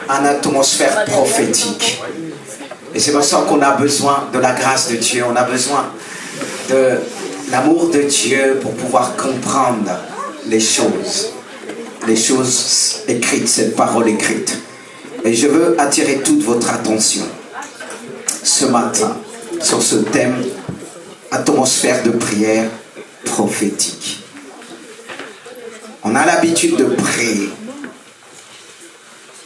en atmosphère prophétique. Et c'est pour ça qu'on a besoin de la grâce de Dieu, on a besoin de l'amour de Dieu pour pouvoir comprendre les choses écrites, cette parole écrite. Et je veux attirer toute votre attention ce matin sur ce thème, atmosphère de prière prophétique. On a l'habitude de prier,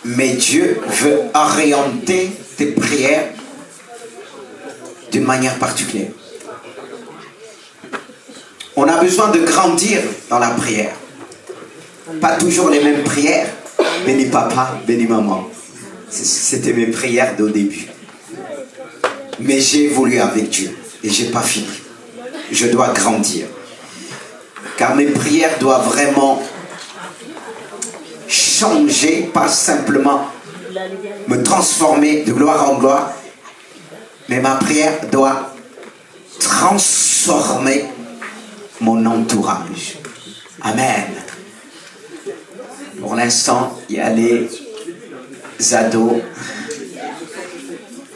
mais Dieu veut orienter tes prières d'une manière particulière. On a besoin de grandir dans la prière. Pas toujours les mêmes prières. Béni papa, béni maman. C'était mes prières d'au début. Mais j'ai évolué avec Dieu et j'ai pas fini. Je dois grandir. Car mes prières doivent vraiment changer, pas simplement me transformer de gloire en gloire, mais ma prière doit transformer mon entourage. Amen. Pour l'instant, il y a les ados.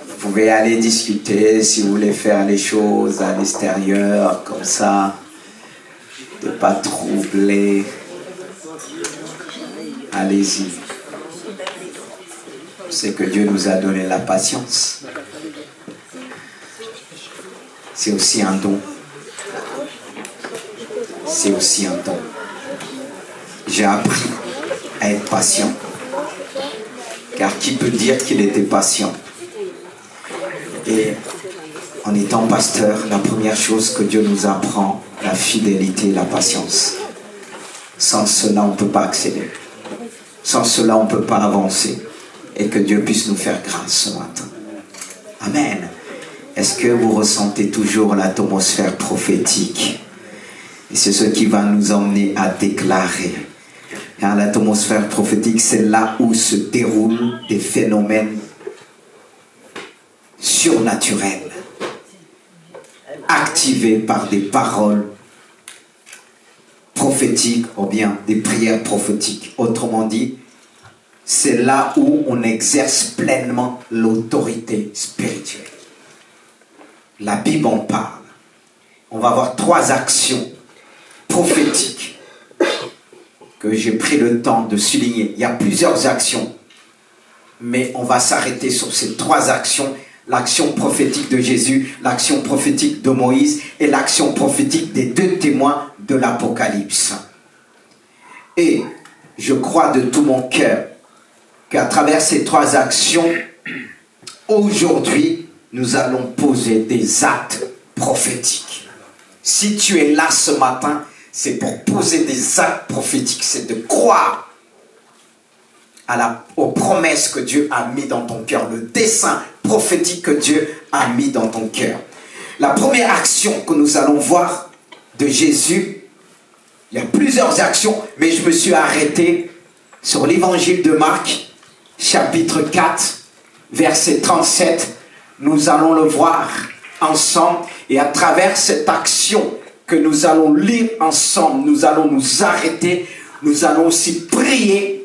Vous pouvez aller discuter si vous voulez faire les choses à l'extérieur, comme ça, de ne pas troubler. Allez-y. C'est que Dieu nous a donné la patience. C'est aussi un don. C'est aussi un don. J'ai appris à être patient. Car qui peut dire qu'il était patient? Et en étant pasteur, la première chose que Dieu nous apprend, la fidélité, la patience. Sans cela, on ne peut pas accéder. Sans cela, on ne peut pas avancer. Et que Dieu puisse nous faire grâce ce matin. Amen. Est-ce que vous ressentez toujours l'atmosphère prophétique? Et c'est ce qui va nous emmener à déclarer. Car l'atmosphère prophétique, c'est là où se déroulent des phénomènes surnaturels, activés par des paroles prophétiques ou bien des prières prophétiques. Autrement dit, c'est là où on exerce pleinement l'autorité spirituelle. La Bible en parle. On va voir 3 actions prophétiques que j'ai pris le temps de souligner. Il y a plusieurs actions, mais on va s'arrêter sur ces 3 actions. L'action prophétique de Jésus, l'action prophétique de Moïse et l'action prophétique des 2 témoins de l'Apocalypse. Et je crois de tout mon cœur qu'à travers ces 3 actions, aujourd'hui, nous allons poser des actes prophétiques. Si tu es là ce matin, c'est pour poser des actes prophétiques, c'est de croire aux promesses que Dieu a mis dans ton cœur, le dessein prophétique que Dieu a mis dans ton cœur. La première action que nous allons voir de Jésus, il y a plusieurs actions, mais je me suis arrêté sur l'évangile de Marc, chapitre 4, verset 37. Nous allons le voir ensemble et à travers cette action que nous allons lire ensemble, nous allons nous arrêter, nous allons aussi prier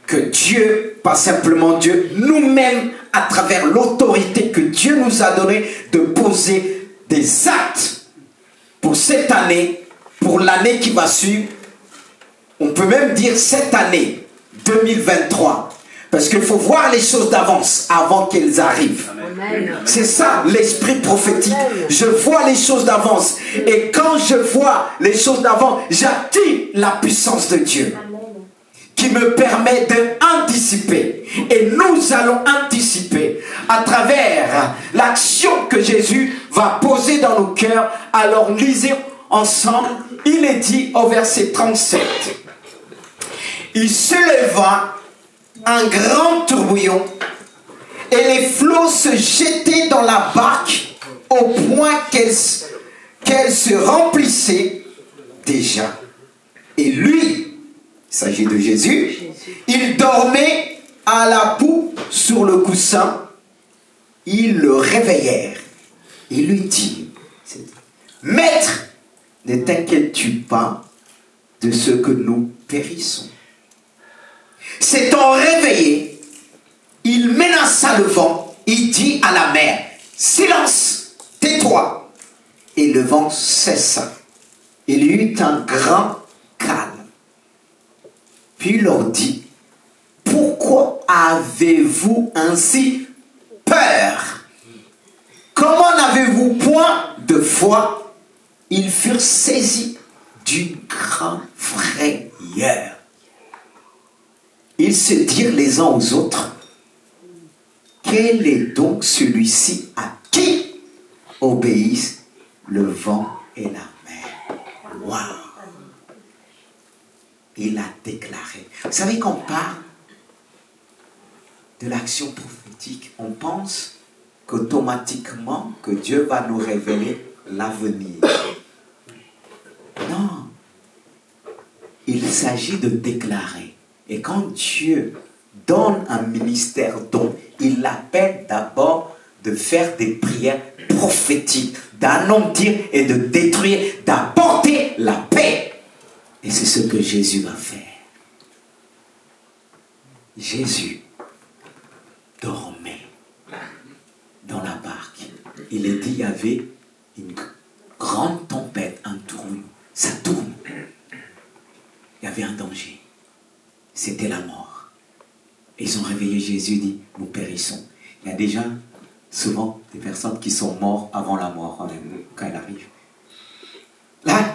que Dieu, pas simplement Dieu, nous-mêmes, à travers l'autorité que Dieu nous a donnée, de poser des actes pour cette année, pour l'année qui va suivre. On peut même dire cette année 2023. Parce qu'il faut voir les choses d'avance avant qu'elles arrivent. C'est ça l'esprit prophétique. Je vois les choses d'avance. Et quand je vois les choses d'avance, j'attire la puissance de Dieu qui me permet d'anticiper. Et nous allons anticiper à travers l'action que Jésus va poser dans nos cœurs. Alors lisez ensemble. Il est dit au verset 37. Il se leva un grand tourbillon et les flots se jetaient dans la barque au point qu'elle se remplissait déjà. Et lui, il s'agit de Jésus, il dormait à la poupe sur le coussin. Ils le réveillèrent et lui dirent: Maître, ne t'inquiètes-tu pas de ce que nous périssons? S'étant réveillé, silence, tais-toi. Et le vent cessa. Il y eut un grand calme. Puis il leur dit, pourquoi avez-vous ainsi peur? Comment n'avez-vous point de foi? Ils furent saisis d'une grande frayeur. Ils se dirent les uns aux autres, quel est donc celui-ci à qui obéissent le vent et la mer? Waouh! Il a déclaré. Vous savez qu'on parle de l'action prophétique, on pense qu'automatiquement que Dieu va nous révéler l'avenir. Non. Il s'agit de déclarer. Et quand Dieu donne un ministère don, il l'appelle d'abord de faire des prières prophétiques, d'anéantir et de détruire, d'apporter la paix. Et c'est ce que Jésus va faire. Jésus dormait dans la barque. Il est dit, il y avait une grande tempête, un tourment. Ça tourne. Il y avait un danger. C'était la mort. Ils ont réveillé Jésus, dit, nous périssons. Il y a déjà souvent des personnes qui sont mortes avant la mort, quand elle arrive. Là,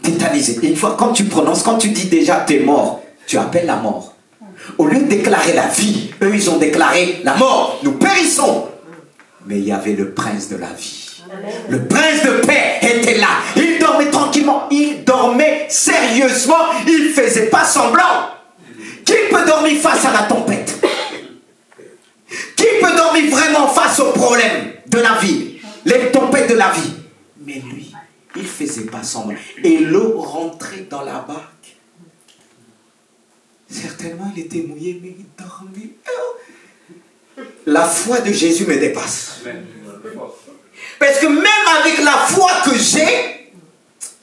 tétanisé. Une fois, quand tu prononces, quand tu dis déjà t'es mort, tu appelles la mort. Au lieu de déclarer la vie, eux ils ont déclaré la mort. Nous périssons. Mais il y avait le prince de la vie. Le prince de paix était là. Il dormait tranquillement. Il dormait sérieusement. Il ne faisait pas semblant. Qui peut dormir face à la tempête? Qui peut dormir vraiment face aux problèmes de la vie? Les tempêtes de la vie? Mais lui, il ne faisait pas semblant. Et l'eau rentrait dans la barque. Certainement, il était mouillé, mais il dormait. La foi de Jésus me dépasse. Parce que même avec la foi que j'ai,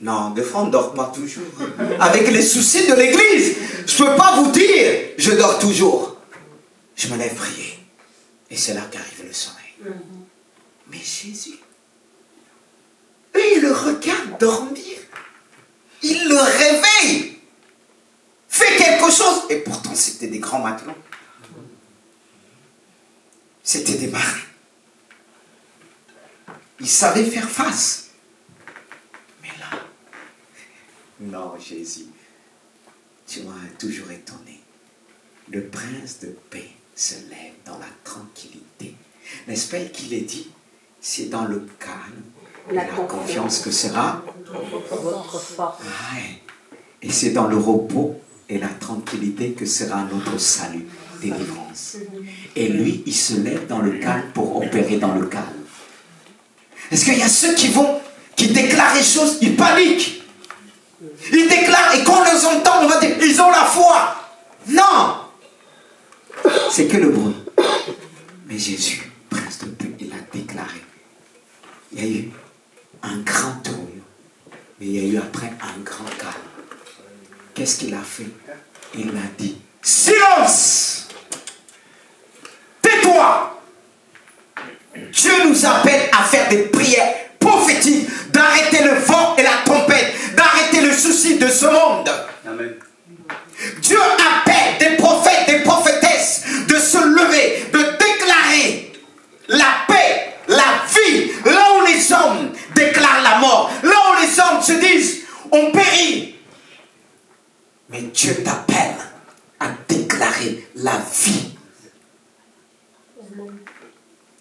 non, des fois on ne dort pas toujours. Avec les soucis de l'église, je ne peux pas vous dire, je dors toujours. Je me lève prier. Et c'est là qu'arrive le sommeil. Mais Jésus, eux, ils le regardent dormir. Ils le réveillent. Fais quelque chose. Et pourtant, c'était des grands matelots. C'était des marins. Ils savaient faire face. Mais là, non, Jésus, tu m'as toujours étonné. Le prince de paix se lève dans la tranquillité. N'est-ce pas qu'il est dit, c'est dans le calme et la confiance que sera votre force. Et c'est dans le repos et la tranquillité que sera notre salut, délivrance. Et lui, il se lève dans le calme pour opérer dans le calme. Est-ce qu'il y a ceux qui déclarent les choses, ils paniquent. Ils déclarent, et quand on les entend, on va dire, ils ont la foi. Non. C'est que le bruit. Mais Jésus, prince de paix, il a déclaré. Il y a eu un grand tourbillon. Mais il y a eu après un grand calme. Qu'est-ce qu'il a fait? Il a dit, silence! Tais-toi! Dieu nous appelle à faire des prières prophétiques, d'arrêter le vent et la tempête, d'arrêter le souci de ce monde. Amen. Dieu appelle des prophètes, des prophétesses de se lever, de déclarer la paix, la vie, là où les hommes déclarent la mort, là où les hommes se disent on périt. Mais Dieu t'appelle à déclarer la vie.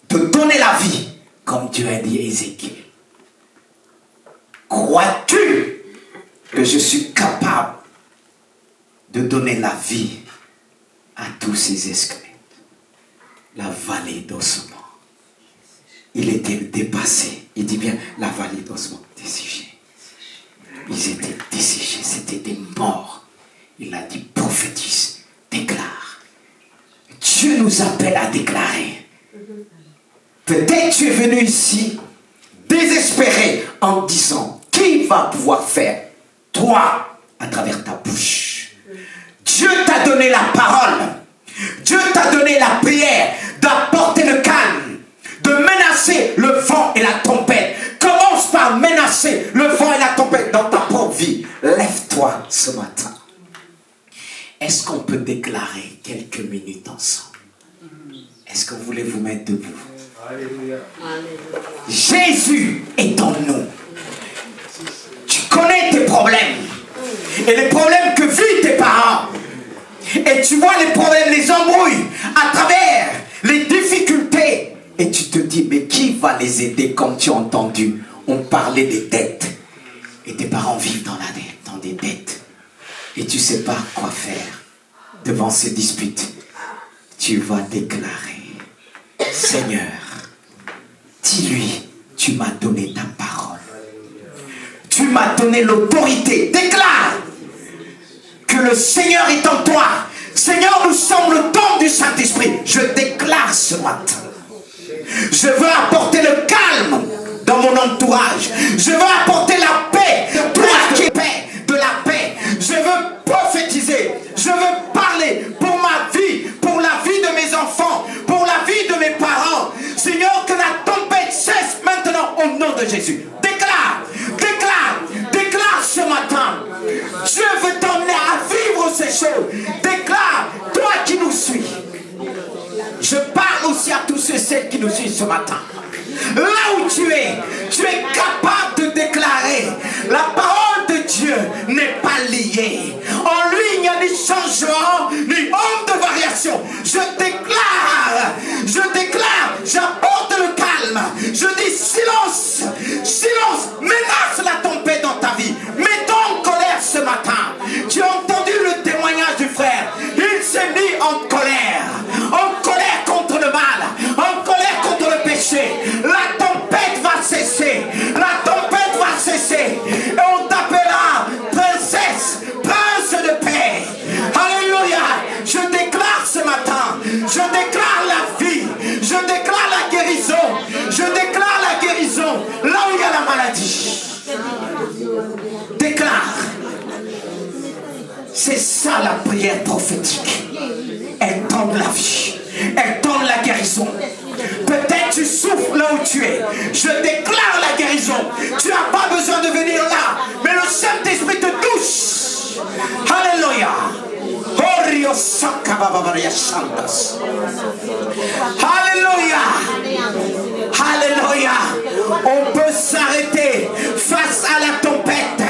De donner la vie, comme Dieu a dit à Ézéchiel. Crois-tu que je suis capable de donner la vie à tous ces esclaves? La vallée d'ossements. Il était dépassé. Il dit bien, la vallée d'ossements desséchée. Ils étaient desséchés, c'était des morts. Il a dit, prophétise, déclare. Dieu nous appelle à déclarer. Peut-être tu es venu ici désespéré en disant, qui va pouvoir faire? Toi, à travers ta bouche. Dieu t'a donné la parole. Dieu t'a donné la prière d'apporter le calme, de menacer dans ta propre vie, lève-toi ce matin. Est-ce qu'on peut déclarer quelques minutes ensemble? Est-ce que vous voulez vous mettre debout? Alléluia. Jésus est en nous. Tu connais tes problèmes et les problèmes que vivent tes parents. Et tu vois les problèmes, les embrouilles à travers les difficultés. Et tu te dis, mais qui va les aider? Comme tu as entendu, on parlait des dettes. Et tes parents vivent dans des dettes. Et tu ne sais pas quoi faire devant ces disputes. Tu vas déclarer, Seigneur, dis-lui, tu m'as donné ta parole. Tu m'as donné l'autorité. Déclare que le Seigneur est en toi. Seigneur, nous sommes le don du Saint-Esprit. Je déclare ce matin. Je veux apporter le calme dans mon entourage. Je veux apporter la paix. Toi qui es paix, de la paix. Je veux prophétiser. Je veux parler pour ma vie, pour la vie de mes enfants, pour la vie de mes parents. Seigneur, que la tempête cesse maintenant au nom de Jésus. Déclare, déclare, déclare ce matin. Dieu veut t'emmener à vivre ces choses. Déclare, toi qui nous suis. Je parle aussi à tous ceux et celles qui nous suivent ce matin. Là où tu es capable de déclarer. La parole de Dieu n'est pas liée. En lui, il n'y a ni changement, ni honte de variation. Je déclare, j'apporte le calme. Je dis silence, silence, menace la tempête dans ta vie. Mets-toi en colère ce matin. Tu as entendu le témoignage du frère. Il s'est mis en colère contre le mal, en colère contre le péché. La tempête va cesser, la tempête va cesser. Et on t'appellera princesse, prince de paix. Alléluia. Je déclare ce matin, je déclare la vie, je déclare la guérison, je déclare la guérison là où il y a la maladie. Déclare. C'est ça la prière prophétique. Elle donne la vie, elle donne la guérison. Peut-être tu souffres là où tu es. Je déclare la guérison. Tu n'as pas besoin de venir là, mais le Saint-Esprit te touche. Alléluia. Alléluia. Alléluia. On peut s'arrêter face à la tempête,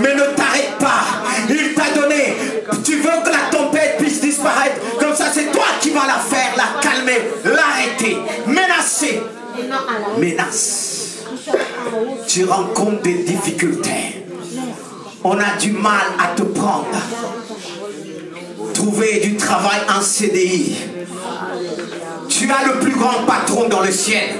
mais ne t'arrête pas. Il t'a donné. Tu veux que la tempête puisse disparaître. Comme ça, c'est toi qui vas la faire, la calmer, l'arrêter, menacer. Menace. Tu rencontres des difficultés. On a du mal à te prendre. Trouver du travail en CDI. Tu as le plus grand patron dans le ciel.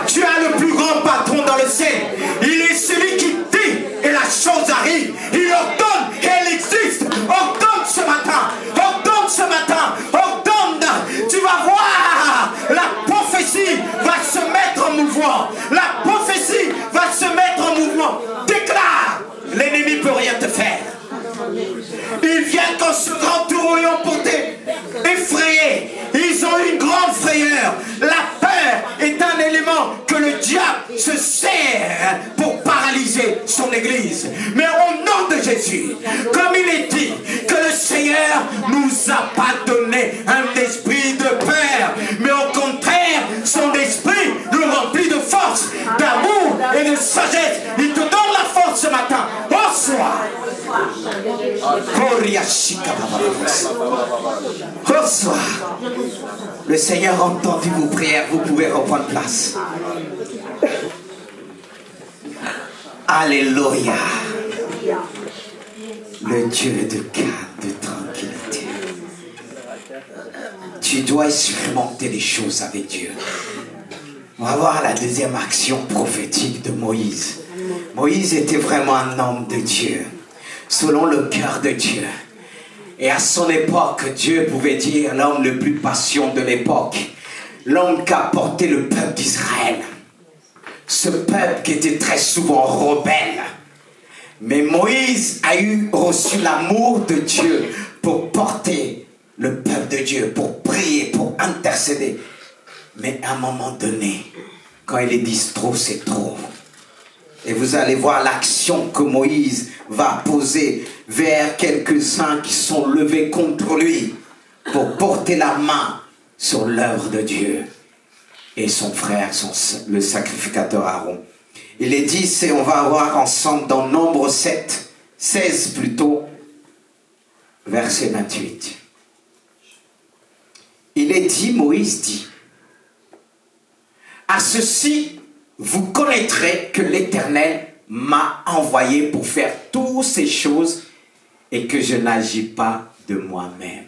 Tu as le plus grand patron dans le ciel. Il est celui qui dit et la chose arrive. Il ordonne et elle existe. Ordonne ce matin. Ordonne ce matin. Ordonne. Tu vas voir. La prophétie va se mettre en mouvement. La prophétie va se mettre en mouvement. Déclare. L'ennemi ne peut rien te faire. Ils viennent comme ce grand tourbillon pour t'effrayer. Ils ont une grande frayeur. La peur est un élément que le diable se sert pour paralyser son église. Mais au nom de Jésus, comme il est dit que le Seigneur nous a pas donné un esprit de peur, mais au contraire, son esprit nous remplit de force, d'amour et de sagesse. Il te donne la force ce matin. Reçois. Reçois. Le Seigneur a entendu vos prières. Vous pouvez reprendre place. Alléluia. Le Dieu de calme, de tranquillité. Tu dois expérimenter les choses avec Dieu. On va voir la deuxième action prophétique de Moïse. Moïse était vraiment un homme de Dieu, selon le cœur de Dieu. Et à son époque, Dieu pouvait dire l'homme le plus patient de l'époque, l'homme qui a porté le peuple d'Israël. Ce peuple qui était très souvent rebelle. Mais Moïse a reçu l'amour de Dieu pour porter le peuple de Dieu, pour prier, pour intercéder. Mais à un moment donné, quand il est dit trop, c'est trop. Et vous allez voir l'action que Moïse va poser vers quelques-uns qui sont levés contre lui pour porter la main sur l'œuvre de Dieu. Et son frère, le sacrificateur Aaron. Il est dit, on va voir ensemble dans Nombre 16 plutôt, verset 28. Il est dit, Moïse dit, « À ceci, vous connaîtrez que l'Éternel m'a envoyé pour faire toutes ces choses et que je n'agis pas de moi-même. »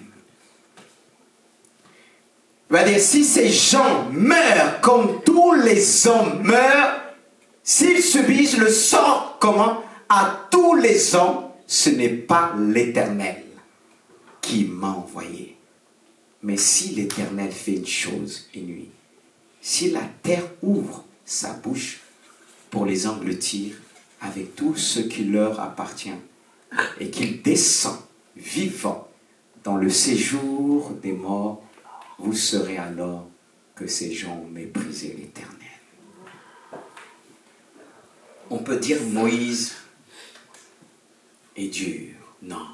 Il va dire, si ces gens meurent comme tous les hommes meurent, s'ils subissent le sort commun à tous les hommes, ce n'est pas l'Éternel qui m'a envoyé. Mais si l'Éternel fait une chose inouïe, si la terre ouvre sa bouche pour les engloutir avec tout ce qui leur appartient, et qu'il descend vivant dans le séjour des morts, vous saurez alors que ces gens ont méprisé l'Éternel. On peut dire Moïse est dur. Non.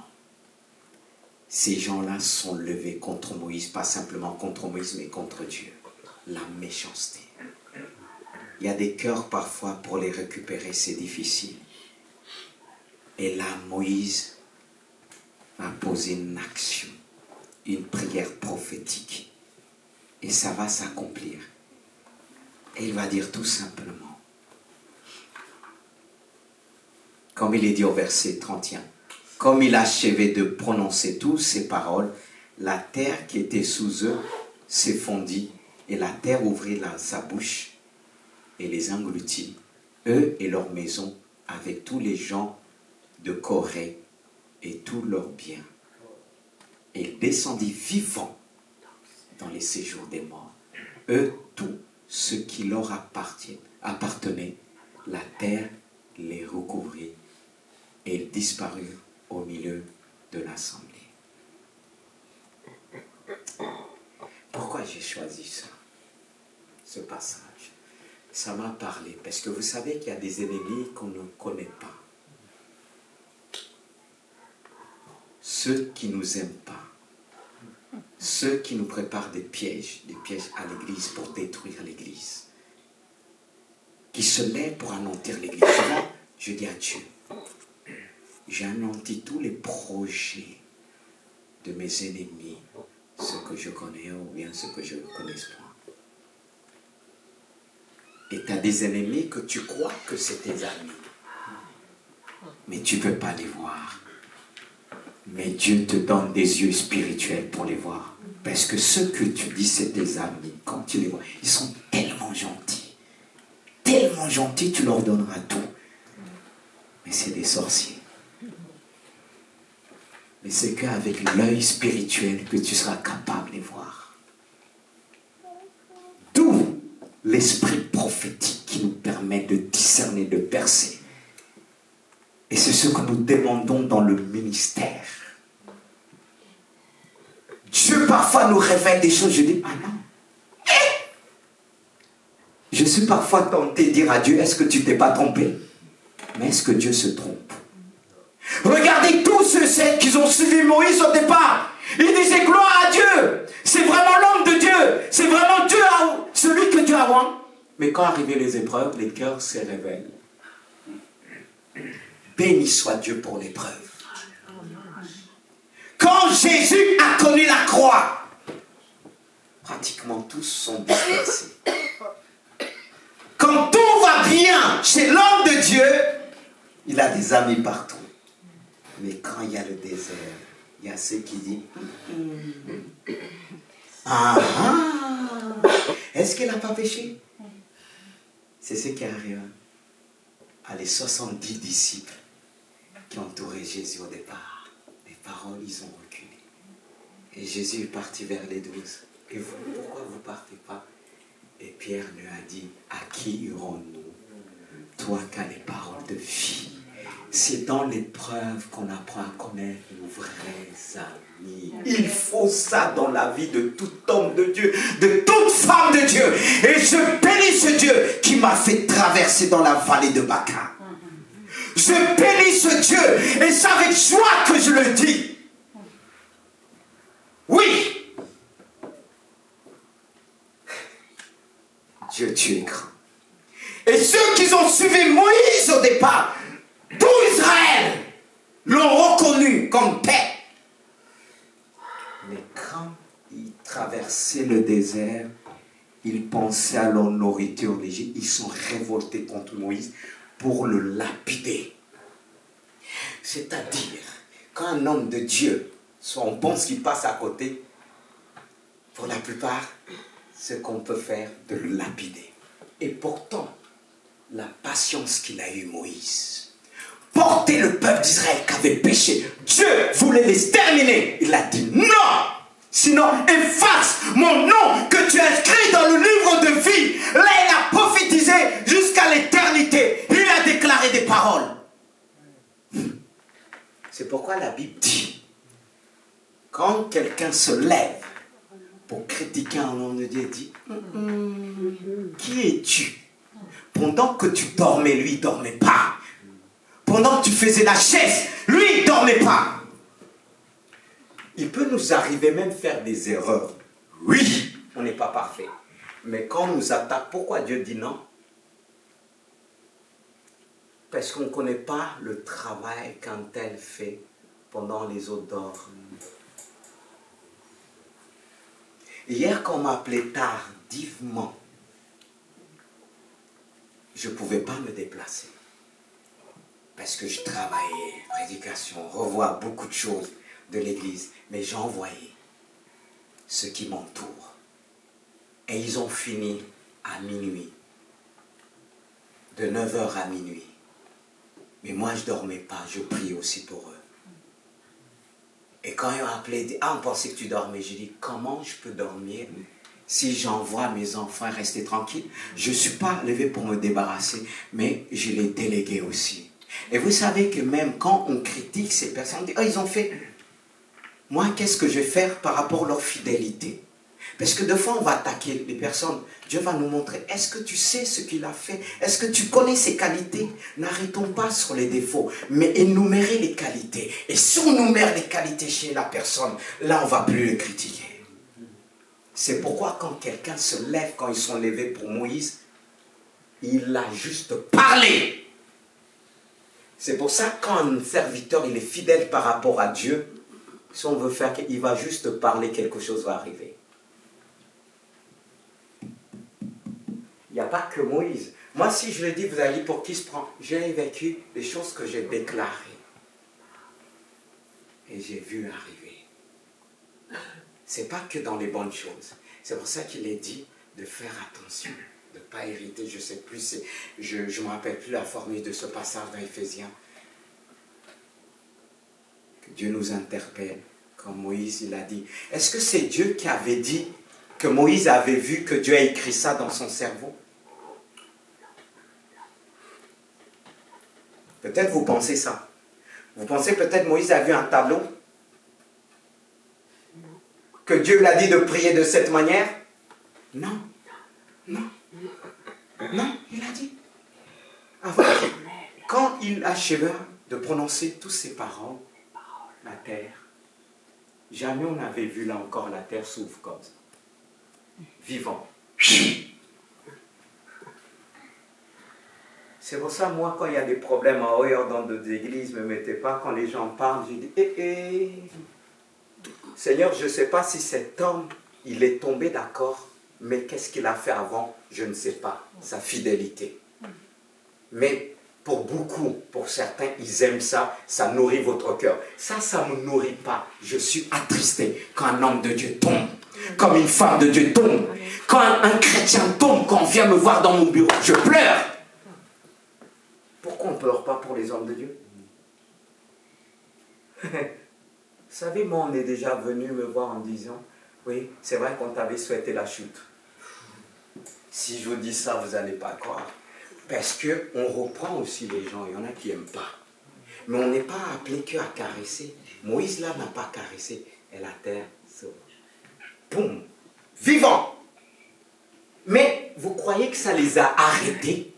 Ces gens-là sont levés contre Moïse, pas simplement contre Moïse, mais contre Dieu. La méchanceté. Il y a des cœurs parfois, pour les récupérer, c'est difficile. Et là, Moïse a posé une action, une prière prophétique. Et ça va s'accomplir. Et il va dire tout simplement, comme il est dit au verset 31, comme il achevait de prononcer toutes ces paroles, la terre qui était sous eux s'effondrit, et la terre ouvrit sa bouche et les engloutit, eux et leurs maisons, avec tous les gens de Corée et tous leurs biens. Et il descendit vivant dans les séjours des morts. Eux, tout ce qui leur appartenait, la terre les recouvrit et ils disparurent au milieu de l'assemblée. Pourquoi j'ai choisi ça, ce passage? Ça m'a parlé, parce que vous savez qu'il y a des ennemis qu'on ne connaît pas. Ceux qui ne nous aiment pas. Ceux qui nous préparent des pièges à l'église pour détruire l'église. Qui se lèvent pour anéantir l'église. Souvent, je dis à Dieu, j'ai anéanti tous les projets de mes ennemis, ceux que je connais ou bien ceux que je ne connais pas. Et tu as des ennemis que tu crois que c'est tes amis. Mais tu ne peux pas les voir. Mais Dieu te donne des yeux spirituels pour les voir. Parce que ceux que tu dis c'est tes amis, quand tu les vois, ils sont tellement gentils. Tellement gentils, tu leur donneras tout. Mais c'est des sorciers. Mais c'est qu'avec l'œil spirituel que tu seras capable de les voir. D'où l'esprit prophétique qui nous permet de discerner, de percer. Et c'est ce que nous demandons dans le ministère. Dieu parfois nous révèle des choses, je dis, ah non. Je suis parfois tenté de dire à Dieu, est-ce que tu ne t'es pas trompé? Mais est-ce que Dieu se trompe? Regardez tous ceux qui ont suivi Moïse au départ. Ils disaient gloire à Dieu. C'est vraiment l'homme de Dieu. C'est vraiment Dieu, celui que Dieu a oint. Mais quand arrivent les épreuves, les cœurs se révèlent. Béni soit Dieu pour l'épreuve. Quand Jésus a connu la croix, pratiquement tous sont dispersés. Quand tout va bien chez l'homme de Dieu, il a des amis partout. Mais quand il y a le désert, il y a ceux qui disent est-ce qu'il n'a pas péché? C'est ce qui arrive à les 70 disciples qui entouraient Jésus au départ. Les paroles, ils ont reculé. Et Jésus est parti vers les 12. Et vous, pourquoi vous ne partez pas? Et Pierre lui a dit, à qui irons-nous? Toi qui as les paroles de vie. C'est dans l'épreuve qu'on apprend à connaître nos vrais amis. Il faut ça dans la vie de tout homme de Dieu, de toute femme de Dieu. Et je bénis ce Dieu qui m'a fait traverser dans la vallée de Baca. Je bénis ce Dieu et c'est avec joie que je le dis. Oui. Dieu, tu es grand. Et ceux qui ont suivi Moïse au départ, tout Israël, l'ont reconnu comme paix. Mais quand ils traversaient le désert, ils pensaient à leur nourriture d'Égypte. Ils sont révoltés contre Moïse pour le lapider. C'est-à-dire, quand un homme de Dieu, soit on pense qu'il passe à côté, pour la plupart, ce qu'on peut faire, de le lapider. Et pourtant, la patience qu'il a eue Moïse, porter le peuple d'Israël qui avait péché, Dieu voulait les terminer. Il a dit non, sinon efface mon nom que tu as inscrit dans le livre de vie. Là, il a prophétisé jusqu'à l'éternité. Il a déclaré des paroles. C'est pourquoi la Bible dit, quand quelqu'un se lève pour critiquer un homme de Dieu, il dit, qui es-tu? Pendant que tu dormais, lui, il ne dormait pas. Pendant que tu faisais la chaise, lui, il ne dormait pas. Il peut nous arriver même faire des erreurs. Oui, on n'est pas parfait. Mais quand on nous attaque, pourquoi Dieu dit non? Parce qu'on ne connaît pas le travail qu'un tel fait pendant les autres dorment. Hier, quand on m'appelait tardivement, je ne pouvais pas me déplacer. Parce que je travaillais, prédication, revoir beaucoup de choses de l'église. Mais j'envoyais ceux qui m'entourent. Et ils ont fini à minuit. De 9h à minuit. Mais moi, je ne dormais pas, je priais aussi pour eux. Et quand ils m'ont appelé, on pensait que tu dormais. J'ai dit, comment je peux dormir si j'envoie mes enfants rester tranquilles? Je ne suis pas levé pour me débarrasser, mais je les délégué aussi. Et vous savez que même quand on critique ces personnes, on dit, oh, ils ont fait. Moi, qu'est-ce que je vais faire par rapport à leur fidélité? Parce que des fois, on va attaquer les personnes. Dieu va nous montrer, est-ce que tu sais ce qu'il a fait? Est-ce que tu connais ses qualités? N'arrêtons pas sur les défauts, mais énumérer les qualités. Et si on numère les qualités chez la personne, là, on ne va plus le critiquer. C'est pourquoi quand quelqu'un se lève, quand ils sont levés pour Moïse, il a juste parlé. C'est pour ça que quand un serviteur il est fidèle par rapport à Dieu, si on veut faire, il va juste parler, quelque chose va arriver. Il n'y a pas que Moïse. Moi, si je le dis, vous allez dire pour qui se prend? J'ai vécu les choses que j'ai déclarées. Et j'ai vu arriver. C'est pas que dans les bonnes choses. C'est pour ça qu'il est dit de faire attention, de ne pas hériter. Je ne sais plus, je ne me rappelle plus la formule de ce passage dans Éphésiens. Que Dieu nous interpelle, comme Moïse il a dit. Est-ce que c'est Dieu qui avait dit que Moïse avait vu que Dieu a écrit ça dans son cerveau? Peut-être vous pensez ça. Vous pensez peut-être Moïse a vu un tableau? Que Dieu lui a dit de prier de cette manière? Non. Non. Non, il a dit. Avant, quand il acheva de prononcer toutes ces paroles, la terre, jamais on n'avait vu là encore la terre s'ouvre comme ça. Vivant. C'est pour ça, moi, quand il y a des problèmes en haut dans d'autres églises, ne me mettez pas, quand les gens parlent, je dis, Seigneur, je ne sais pas si cet homme, il est tombé d'accord, mais qu'est-ce qu'il a fait avant, je ne sais pas, sa fidélité. Mais pour beaucoup, pour certains, ils aiment ça, ça nourrit votre cœur. Ça ne me nourrit pas. Je suis attristé quand un homme de Dieu tombe, comme une femme de Dieu tombe. Quand un chrétien tombe, quand on vient me voir dans mon bureau, je pleure. Pourquoi on ne pleure pas pour les hommes de Dieu? Vous savez, moi, on est déjà venu me voir en disant, oui, c'est vrai qu'on t'avait souhaité la chute. Si je vous dis ça, vous n'allez pas croire. Parce qu'on reprend aussi les gens, il y en a qui n'aiment pas. Mais on n'est pas appelé qu'à caresser. Moïse, là, n'a pas caressé. Et la terre s'ouvre. Boum! Vivant! Mais vous croyez que ça les a arrêtés?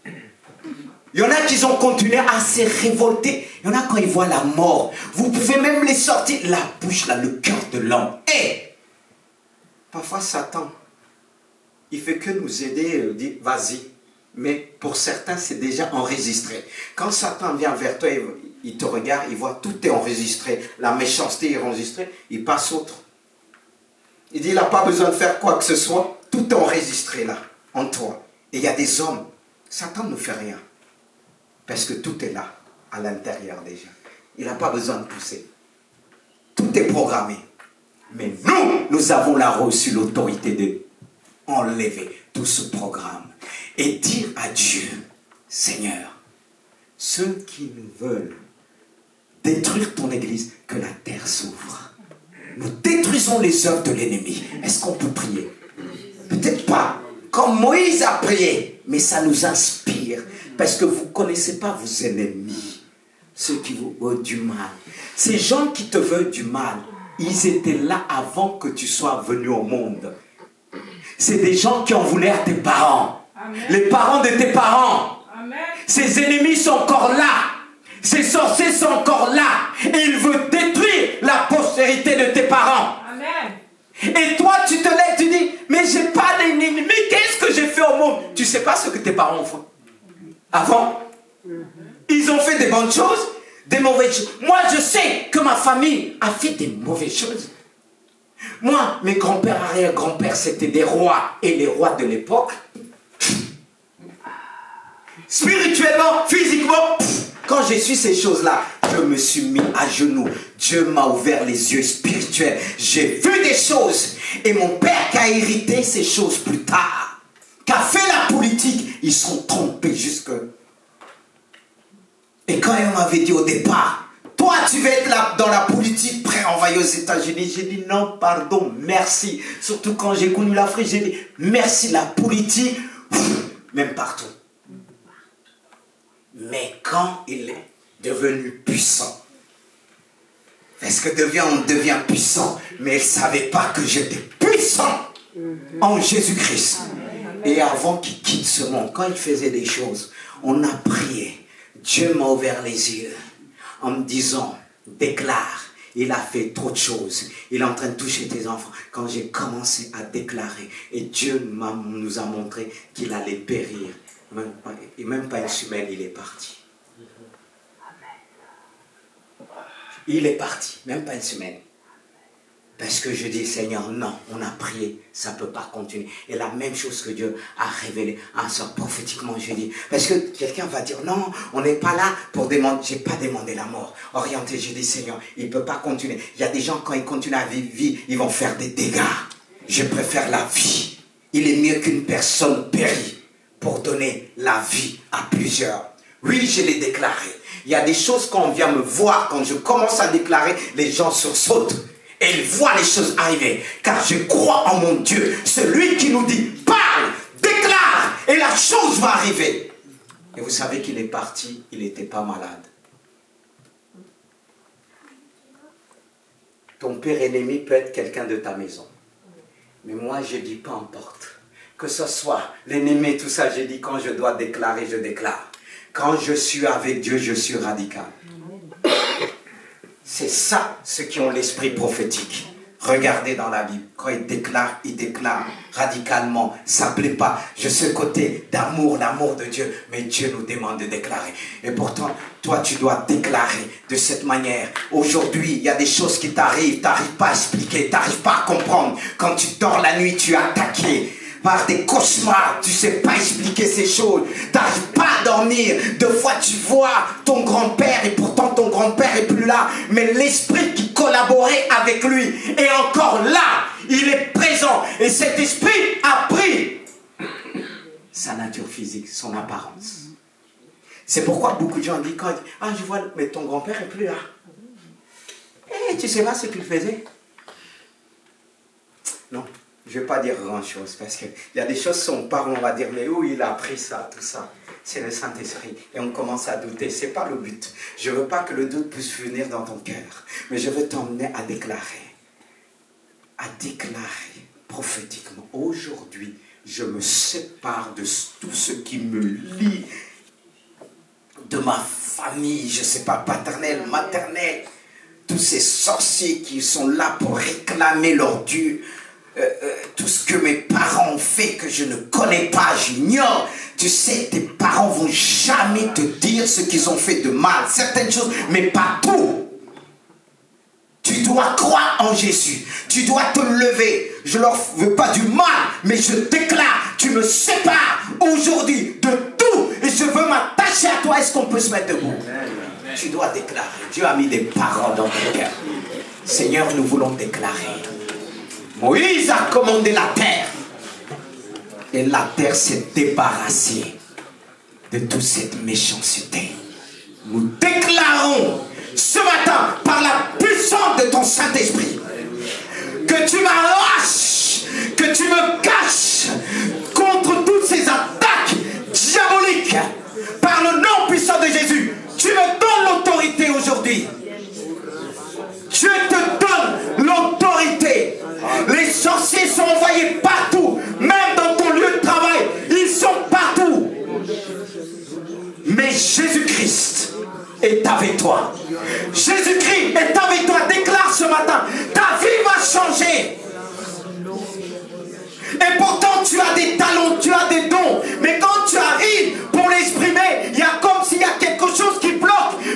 Il y en a qui ont continué à se révolter. Il y en a quand ils voient la mort. Vous pouvez même les sortir. La bouche, là, le cœur de l'homme. Et parfois, Satan, il fait que nous aider, il dit, vas-y. Mais pour certains, c'est déjà enregistré. Quand Satan vient vers toi, il te regarde, il voit tout est enregistré. La méchanceté est enregistrée, il passe autre. Il dit, il n'a pas besoin de faire quoi que ce soit. Tout est enregistré là, en toi. Et il y a des hommes, Satan ne fait rien. Parce que tout est là, à l'intérieur déjà. Il n'a pas besoin de pousser. Tout est programmé. Mais nous avons la reçu l'autorité de enlever tout ce programme. Et dire à Dieu, Seigneur, ceux qui nous veulent détruire ton église, que la terre s'ouvre. Nous détruisons les œuvres de l'ennemi. Est-ce qu'on peut prier? Peut-être pas. Comme Moïse a prié, mais ça nous inspire. Parce que vous ne connaissez pas vos ennemis. Ceux qui vous veulent du mal. Ces gens qui te veulent du mal, ils étaient là avant que tu sois venu au monde. C'est des gens qui en voulaient à tes parents. Amen. Les parents de tes parents. Amen. Ces ennemis sont encore là. Ces sorciers sont encore là. Et ils veulent détruire la postérité de tes parents. Amen. Et toi, tu te lèves, tu dis, mais j'ai pas d'ennemis. Qu'est-ce que j'ai fait au monde? Tu sais pas ce que tes parents ont fait. Avant, ils ont fait des bonnes choses, des mauvaises choses. Moi, je sais que ma famille a fait des mauvaises choses. Moi, mes grands-pères, arrière-grands-pères, c'était des rois. Et les rois de l'époque, spirituellement, physiquement, quand j'ai su ces choses-là, je me suis mis à genoux. Dieu m'a ouvert les yeux spirituels. J'ai vu des choses. Et mon père qui a hérité ces choses plus tard, qui a fait la politique, ils sont trompés jusque. Et quand elle m'avait dit au départ, toi tu vas être là dans la politique, prêt à envoyer aux États-Unis, j'ai dit non, pardon, merci. Surtout quand j'ai connu l'Afrique, j'ai dit merci, la politique, même partout. Mais quand il est devenu puissant, parce que on devient puissant, mais elle ne savait pas que j'étais puissant en Jésus-Christ. Et avant qu'il quitte ce monde, quand il faisait des choses, on a prié. Dieu m'a ouvert les yeux en me disant, déclare, il a fait trop de choses. Il est en train de toucher tes enfants. Quand j'ai commencé à déclarer, et Dieu nous a montré qu'il allait périr. Même pas une semaine, il est parti. Il est parti, même pas une semaine. Parce que je dis, Seigneur, non, on a prié, ça ne peut pas continuer. Et la même chose que Dieu a révélé, en sort prophétiquement, je dis. Parce que quelqu'un va dire, non, on n'est pas là pour demander, je n'ai pas demandé la mort. Orienté, je dis, Seigneur, il ne peut pas continuer. Il y a des gens, quand ils continuent à vivre, ils vont faire des dégâts. Je préfère la vie. Il est mieux qu'une personne périt pour donner la vie à plusieurs. Oui, je l'ai déclaré. Il y a des choses quand on vient me voir, quand je commence à déclarer, les gens sursautent. Et ils voient les choses arriver. Car je crois en mon Dieu. Celui qui nous dit, parle, déclare, et la chose va arriver. Et vous savez qu'il est parti, il n'était pas malade. Ton père ennemi peut être quelqu'un de ta maison. Mais moi, je dis, peu importe. Que ce soit l'ennemi, tout ça, j'ai dit, quand je dois déclarer, je déclare. Quand je suis avec Dieu, je suis radical. C'est ça, ceux qui ont l'esprit prophétique. Regardez dans la Bible. Quand il déclare radicalement. Ça ne plaît pas. Je sais côté d'amour, l'amour de Dieu. Mais Dieu nous demande de déclarer. Et pourtant, toi, tu dois déclarer de cette manière. Aujourd'hui, il y a des choses qui t'arrivent. Tu n'arrives pas à expliquer. Tu n'arrives pas à comprendre. Quand tu dors la nuit, tu es attaqué par des cauchemars, tu ne sais pas expliquer ces choses, tu n'arrives pas à dormir, deux fois tu vois ton grand-père et pourtant ton grand-père est plus là, mais l'esprit qui collaborait avec lui est encore là, il est présent et cet esprit a pris sa nature physique, son apparence. C'est pourquoi beaucoup de gens disent, ah je vois, mais ton grand-père est plus là. Et tu sais pas ce qu'il faisait? Non. Je ne vais pas dire grand-chose, parce qu'il y a des choses, si on parle, on va dire, mais où il a appris ça, tout ça? C'est le Saint-Esprit. Et on commence à douter. Ce n'est pas le but. Je ne veux pas que le doute puisse venir dans ton cœur. Mais je veux t'emmener à déclarer. À déclarer prophétiquement. Aujourd'hui, je me sépare de tout ce qui me lie de ma famille, je ne sais pas, paternelle, maternelle, tous ces sorciers qui sont là pour réclamer leur dû, tout ce que mes parents ont fait que je ne connais pas, j'ignore. Tu sais, tes parents vont jamais te dire ce qu'ils ont fait de mal, certaines choses, mais pas tout. Tu dois croire en Jésus, tu dois te lever. Je leur veux pas du mal, mais je déclare, tu me sépares aujourd'hui de tout et je veux m'attacher à toi. Est-ce qu'on peut se mettre debout? Tu dois déclarer. Dieu a mis des paroles dans ton cœur. Seigneur, nous voulons déclarer. Moïse a commandé la terre. Et la terre s'est débarrassée de toute cette méchanceté. Nous déclarons ce matin, par la puissance de ton Saint-Esprit, que tu m'arraches, que tu me caches contre toutes ces attaques diaboliques. Par le nom puissant de Jésus, tu me donnes l'autorité aujourd'hui. Dieu te donne l'autorité. Les sorciers sont envoyés partout, même dans ton lieu de travail, ils sont partout. Mais Jésus-Christ est avec toi. Jésus-Christ est avec toi. Déclare ce matin, ta vie va changer. Et pourtant tu as des talents, tu as des dons, mais quand tu arrives pour l'exprimer, il y a comme s'il y a quelque chose qui bloque.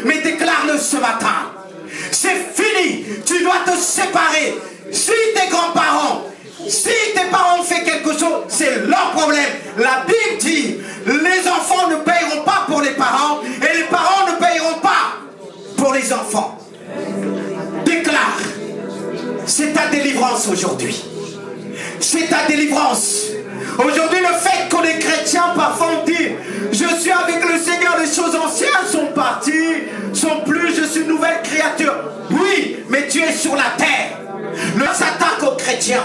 Mais déclare-le ce matin. C'est fini. Tu dois te séparer. Si tes grands-parents, si tes parents ont fait quelque chose, c'est leur problème. La Bible dit, les enfants ne paieront pas pour les parents et les parents ne paieront pas pour les enfants. Déclare, c'est ta délivrance aujourd'hui. C'est ta délivrance. Aujourd'hui, le fait qu'on est chrétien, parfois on dit, je suis avec le Seigneur, les choses anciennes sont parties, sont plus, je suis une nouvelle créature. Oui, mais tu es sur la terre. Le s'attaque aux chrétiens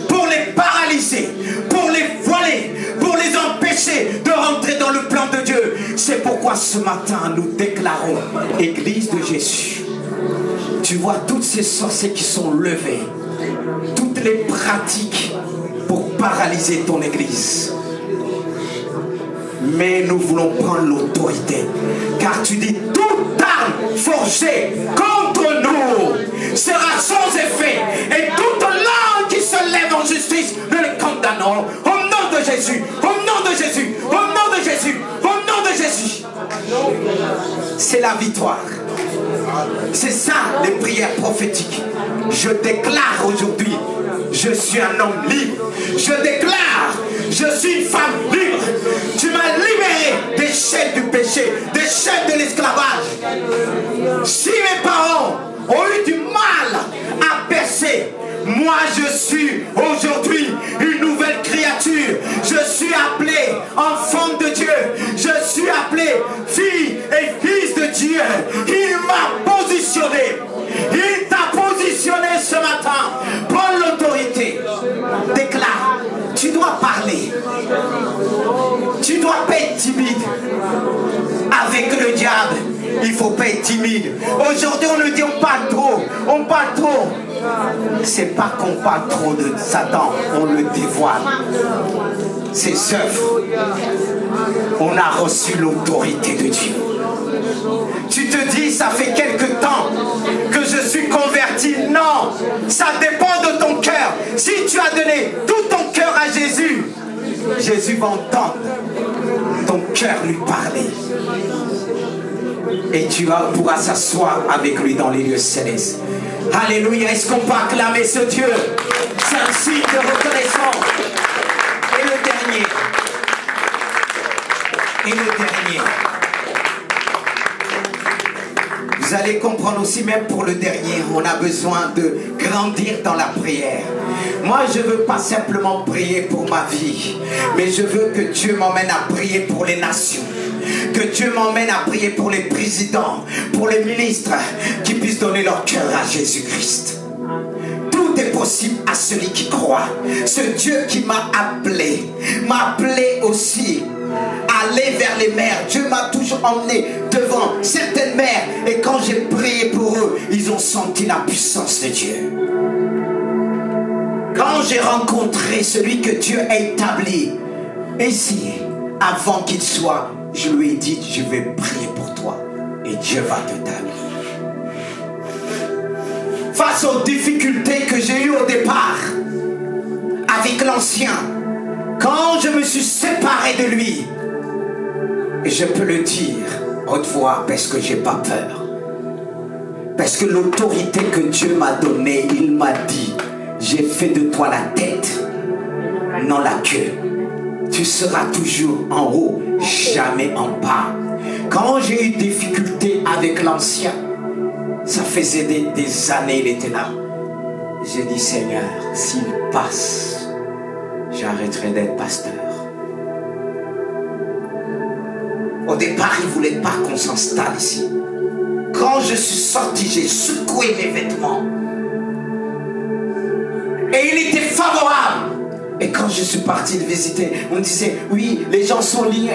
pour les paralyser, pour les voiler, pour les empêcher de rentrer dans le plan de Dieu. C'est pourquoi ce matin, nous déclarons, Église de Jésus, tu vois toutes ces sorciers qui sont levés, toutes les pratiques pour paralyser ton Église. Mais nous voulons prendre l'autorité, car tu dis, toute arme forgée contre nous sera sans effet, et toute langue qui se lève en justice, nous les condamnons au nom de Jésus, au nom de Jésus, au nom de Jésus, au nom de Jésus. C'est la victoire. C'est ça les prières prophétiques. Je déclare aujourd'hui, je suis un homme libre. Je déclare, je suis une femme libre. Tu m'as libéré des chaînes du péché, des chaînes de l'esclavage. Si mes parents ont eu du mal à percer, moi je suis aujourd'hui une nouvelle créature. Je suis appelé enfant de Dieu. Je suis appelé fille et fils de Dieu. Il m'a positionné. Il t'a positionné ce matin. Prends l'autorité. Déclare. Tu dois parler. Tu dois pas être timide. Avec le diable, il ne faut pas être timide. Aujourd'hui, on nous dit on parle trop. On parle trop. C'est pas qu'on parle trop de Satan, on le dévoile. Ses œuvres. On a reçu l'autorité de Dieu. Tu te dis, ça fait quelque temps que je suis converti. Non, ça dépend de ton cœur. Si tu as donné tout ton cœur à Jésus, Jésus va entendre ton cœur lui parler. Et tu pourras s'asseoir avec lui dans les lieux célestes. Alléluia. Est-ce qu'on peut acclamer ce Dieu? C'est un signe de reconnaissance. Et le dernier. Et le dernier. Vous allez comprendre aussi, même pour le dernier, on a besoin de grandir dans la prière. Moi, je ne veux pas simplement prier pour ma vie, mais je veux que Dieu m'emmène à prier pour les nations. Que Dieu m'emmène à prier pour les présidents, pour les ministres, qui puissent donner leur cœur à Jésus-Christ. Tout est possible à celui qui croit. Ce Dieu qui m'a appelé aussi à aller vers les mères. Dieu m'a toujours emmené devant certaines mères, et quand j'ai prié pour eux, ils ont senti la puissance de Dieu. Quand j'ai rencontré celui que Dieu a établi ici, avant qu'il soit je lui ai dit, je vais prier pour toi et Dieu va t'établir. Face aux difficultés que j'ai eues au départ avec l'ancien, quand je me suis séparé de lui, et je peux le dire haute voix parce que j'ai pas peur, parce que l'autorité que Dieu m'a donnée, il m'a dit, j'ai fait de toi la tête, non la queue. Tu seras toujours en haut, jamais en bas. Quand j'ai eu des difficultés avec l'ancien, ça faisait des années, il était là. J'ai dit, Seigneur, s'il passe, j'arrêterai d'être pasteur. Au départ, il ne voulait pas qu'on s'installe ici. Quand je suis sorti, j'ai secoué mes vêtements. Et il était favorable. Et quand je suis parti le visiter, on disait, oui, les gens sont liés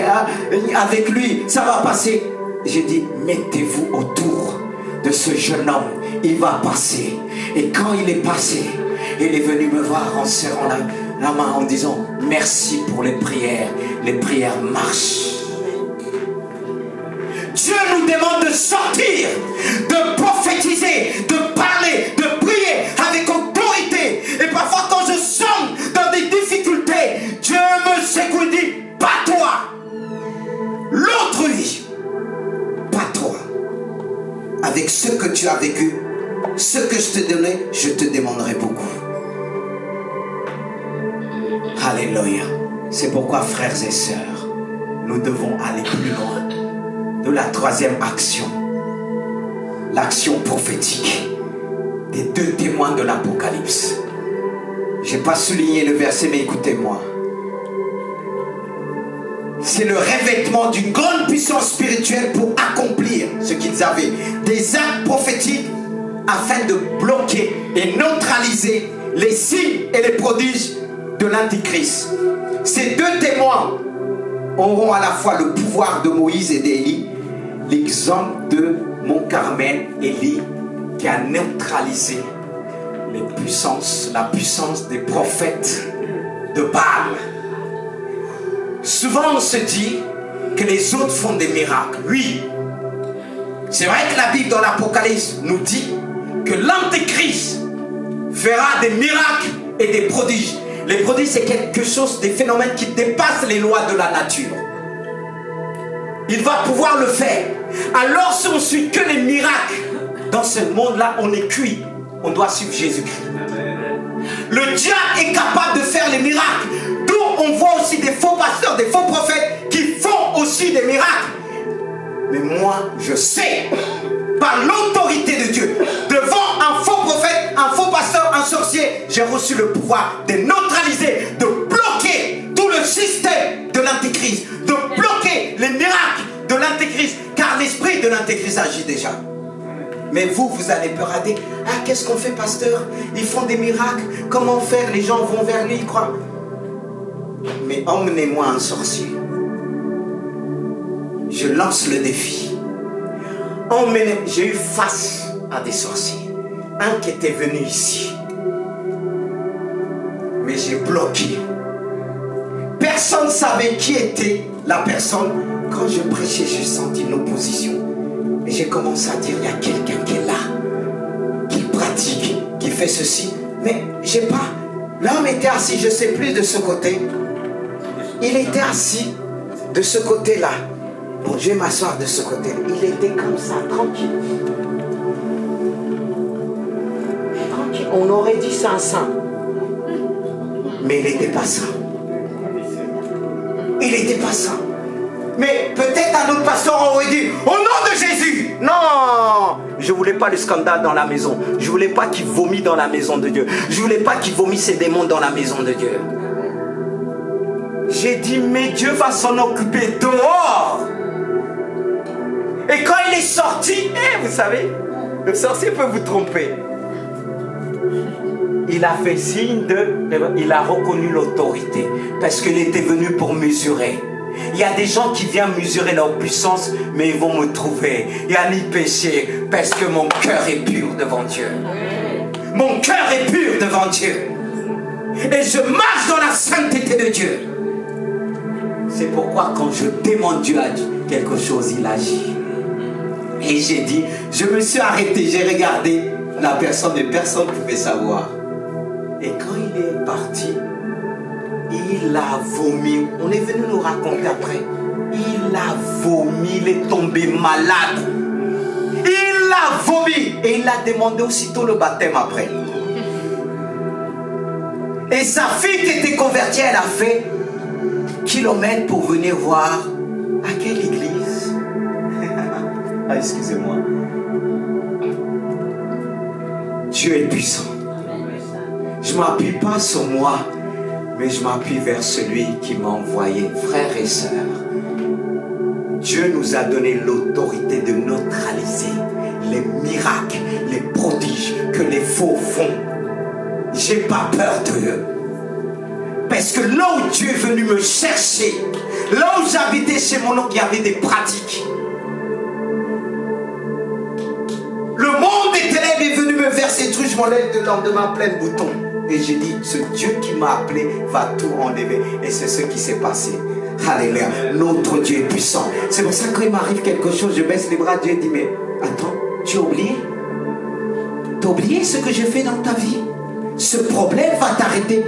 avec lui, ça va passer. J'ai dit, mettez-vous autour de ce jeune homme, il va passer. Et quand il est passé, il est venu me voir en serrant la main en disant, merci pour les prières marchent. Dieu nous demande de sortir, de prophétiser, de parler, de prier avec autorité. Et parfois quand je sonne dans des difficultés, Dieu me secoue et dit, pas toi. L'autrui, pas toi. Avec ce que tu as vécu, ce que je te donnais, je te demanderai beaucoup. Alléluia. C'est pourquoi, frères et sœurs, nous devons aller plus loin de la troisième action, l'action prophétique des deux témoins de l'Apocalypse. Je n'ai pas souligné le verset, mais écoutez-moi. C'est le revêtement d'une grande puissance spirituelle pour accomplir ce qu'ils avaient. Des actes prophétiques afin de bloquer et neutraliser les signes et les prodiges de l'Antichrist. Ces deux témoins auront à la fois le pouvoir de Moïse et d'Élie, l'exemple de Mont Carmel, Élie, qui a neutralisé la puissance des prophètes de Baal. Souvent on se dit que les autres font des miracles. Oui, c'est vrai que la Bible dans l'Apocalypse nous dit que l'Antéchrist fera des miracles et des prodiges. Les prodiges, c'est quelque chose, des phénomènes qui dépassent les lois de la nature. Il va pouvoir le faire. Alors si on ne suit que les miracles, dans ce monde-là, on est cuit. On doit suivre Jésus-Christ. Le diable est capable de faire les miracles. D'où on voit aussi des faux pasteurs, des faux prophètes qui font aussi des miracles. Mais moi, je sais, par l'autorité de Dieu, devant un faux prophète, un faux pasteur, un sorcier, j'ai reçu le pouvoir de neutraliser, de bloquer tout le système de l'Antéchrist, de bloquer les miracles de l'Antéchrist, car l'esprit de l'Antéchrist agit déjà. Mais vous allez perader. Ah, qu'est-ce qu'on fait, pasteur? Ils font des miracles. Comment faire? Les gens vont vers lui, ils croient. Mais emmenez-moi un sorcier. Je lance le défi. J'ai eu face à des sorciers. Un qui était venu ici. Mais j'ai bloqué. Personne ne savait qui était la personne. Quand je prêchais, j'ai senti une opposition. Et j'ai commencé à dire, il y a quelqu'un qui est là, qui pratique, qui fait ceci. Mais j'ai pas. L'homme était assis, je ne sais plus de ce côté. Il était assis de ce côté-là. Bon, je vais m'asseoir de ce côté. Il était comme ça, tranquille. Tranquille. On aurait dit c'est un saint. Mais il n'était pas ça. Il n'était pas ça. Mais peut-être un autre pasteur aurait dit, au nom de Jésus. Non, je ne voulais pas le scandale dans la maison. Je ne voulais pas qu'il vomisse dans la maison de Dieu. Je ne voulais pas qu'il vomisse ses démons dans la maison de Dieu. J'ai dit, mais Dieu va s'en occuper dehors. Et quand il est sorti, vous savez, le sorcier peut vous tromper. Il a fait signe il a reconnu l'autorité. Parce qu'il était venu pour mesurer. Il y a des gens qui viennent mesurer leur puissance, mais ils vont me trouver. Il n'y a ni péché, parce que mon cœur est pur devant Dieu. Mon cœur est pur devant Dieu. Et je marche dans la sainteté de Dieu. C'est pourquoi quand je demande Dieu à quelque chose, il agit. Et j'ai dit, je me suis arrêté, j'ai regardé la personne et personne ne pouvait savoir. Et quand il est parti, il a vomi. On est venu nous raconter après. Il a vomi, il est tombé malade. Il a vomi. Et il a demandé aussitôt le baptême après. Et sa fille qui était convertie, elle a fait kilomètres pour venir voir à quelle église. Ah, excusez-moi. Dieu est puissant. Je ne m'appuie pas sur moi, mais je m'appuie vers celui qui m'a envoyé. Frères et sœurs, Dieu nous a donné l'autorité de neutraliser les miracles, les prodiges que les faux font. J'ai pas peur d'eux. Parce que là où Dieu est venu me chercher, là où j'habitais chez mon oncle, il y avait des pratiques. Le monde des ténèbres est venu me verser des trucs, je m'enlève le lendemain plein de boutons. Et j'ai dit, ce Dieu qui m'a appelé va tout enlever. Et c'est ce qui s'est passé. Alléluia. Notre Dieu est puissant. C'est pour ça que quand il m'arrive quelque chose, je baisse les bras. Dieu dit, mais attends, tu as oublié? Tu as oublié ce que j'ai fait dans ta vie? Ce problème va t'arrêter.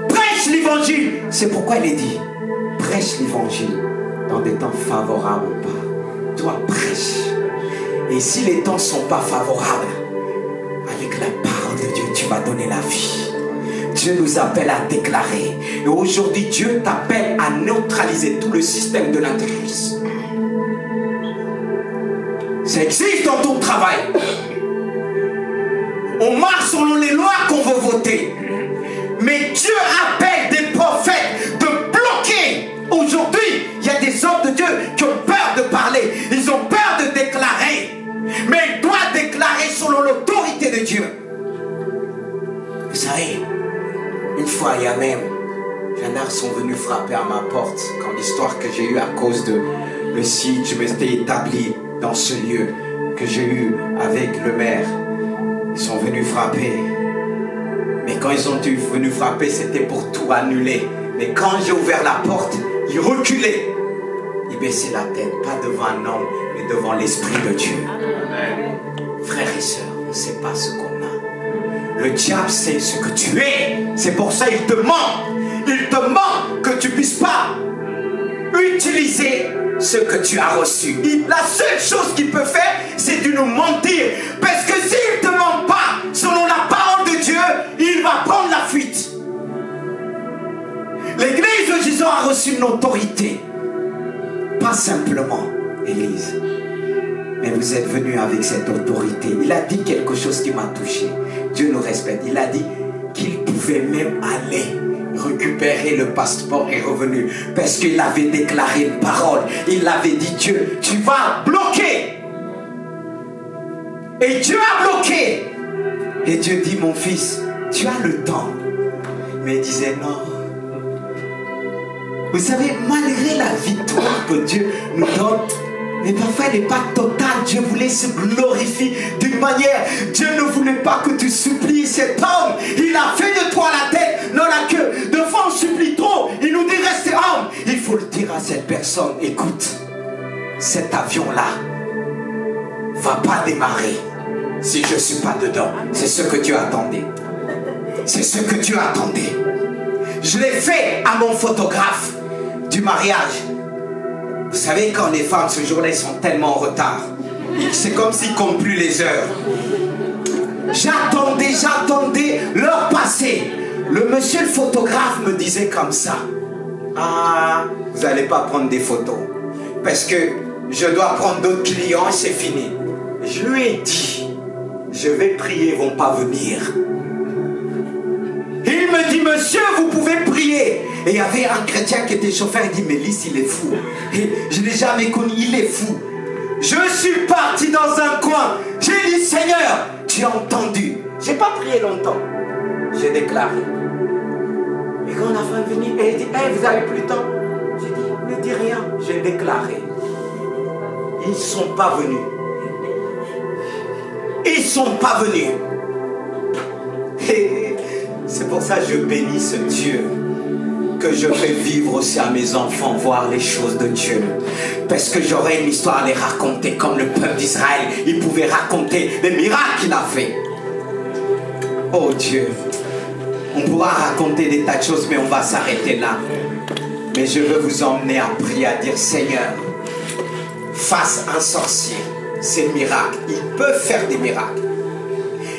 Prêche l'évangile. C'est pourquoi il est dit, prêche l'évangile dans des temps favorables ou pas. Toi, prêche. Et si les temps ne sont pas favorables, avec la parole de Dieu, tu vas donner la vie. Dieu nous appelle à déclarer. Et aujourd'hui, Dieu t'appelle à neutraliser tout le système de l'intégrité. Ça existe dans ton travail. On marche selon les lois qu'on veut voter. Mais Dieu appelle des prophètes de bloquer. Aujourd'hui, il y a des hommes de Dieu qui ont peur de parler. Ils ont peur de déclarer. Mais ils doivent déclarer selon l'autorité de Dieu. Vous savez, une fois, il y a même gendarmes sont venus frapper à ma porte quand l'histoire que j'ai eue à cause de le site, je m'étais établi dans ce lieu que j'ai eu avec le maire. Ils sont venus frapper. Mais quand ils sont venus frapper, c'était pour tout annuler. Mais quand j'ai ouvert la porte, ils reculaient. Ils baissaient la tête, pas devant un homme, mais devant l'Esprit de Dieu. Amen. Frères et sœurs, on ne sait pas ce qu'on a. Le diable sait ce que tu es. C'est pour ça qu'il te ment. Il te ment que tu ne puisses pas utiliser ce que tu as reçu. La seule chose qu'il peut faire, c'est de nous mentir. Parce que s'il ne te ment pas, selon la parole de Dieu, il va prendre la fuite. L'église de Jésus a reçu une autorité. Pas simplement l'église. Mais vous êtes venus avec cette autorité. Il a dit quelque chose qui m'a touché. Dieu nous respecte. Il a dit qu'il pouvait même aller récupérer le passeport et revenu. Parce qu'il avait déclaré une parole. Il avait dit, Dieu, tu vas bloquer. Et Dieu a bloqué. Et Dieu dit, mon fils, tu as le temps. Mais il disait, non. Vous savez, malgré la victoire que Dieu nous donne, mais parfois elle n'est pas totale. Dieu voulait se glorifier d'une manière. Dieu ne voulait pas que tu supplies cet homme. Il a fait de toi la tête, non la queue. De fois on supplie trop. Il nous dit restez homme. Il faut le dire à cette personne. Écoute, cet avion-là va pas démarrer si je ne suis pas dedans. C'est ce que Dieu attendait. C'est ce que Dieu attendait. Je l'ai fait à mon photographe du mariage. Vous savez, quand les femmes, ce jour-là, elles sont tellement en retard. C'est comme s'ils ne comptent plus les heures. J'attendais l'heure passée. Le monsieur le photographe me disait comme ça. Ah, vous n'allez pas prendre des photos. Parce que je dois prendre d'autres clients et c'est fini. Je lui ai dit, je vais prier, ils ne vont pas venir. Il me dit, monsieur, vous pouvez prier. Et il y avait un chrétien qui était chauffeur. Il dit, mais Lys, il est fou. Et je ne l'ai jamais connu, il est fou. Je suis parti dans un coin. J'ai dit, Seigneur, tu as entendu. Je n'ai pas prié longtemps. J'ai déclaré. Et quand la femme est venue, elle dit, hey, vous n'avez plus le temps. J'ai dit, ne dis rien. J'ai déclaré. Ils ne sont pas venus. Ils ne sont pas venus. Et c'est pour ça que je bénis ce Dieu que je fais vivre aussi à mes enfants, voir les choses de Dieu. Parce que j'aurai une histoire à les raconter, comme le peuple d'Israël, il pouvait raconter les miracles qu'il a fait. Oh Dieu, on pourra raconter des tas de choses, mais on va s'arrêter là. Mais je veux vous emmener à prier, à dire, Seigneur, face à un sorcier, c'est le miracle. Ils peuvent faire des miracles.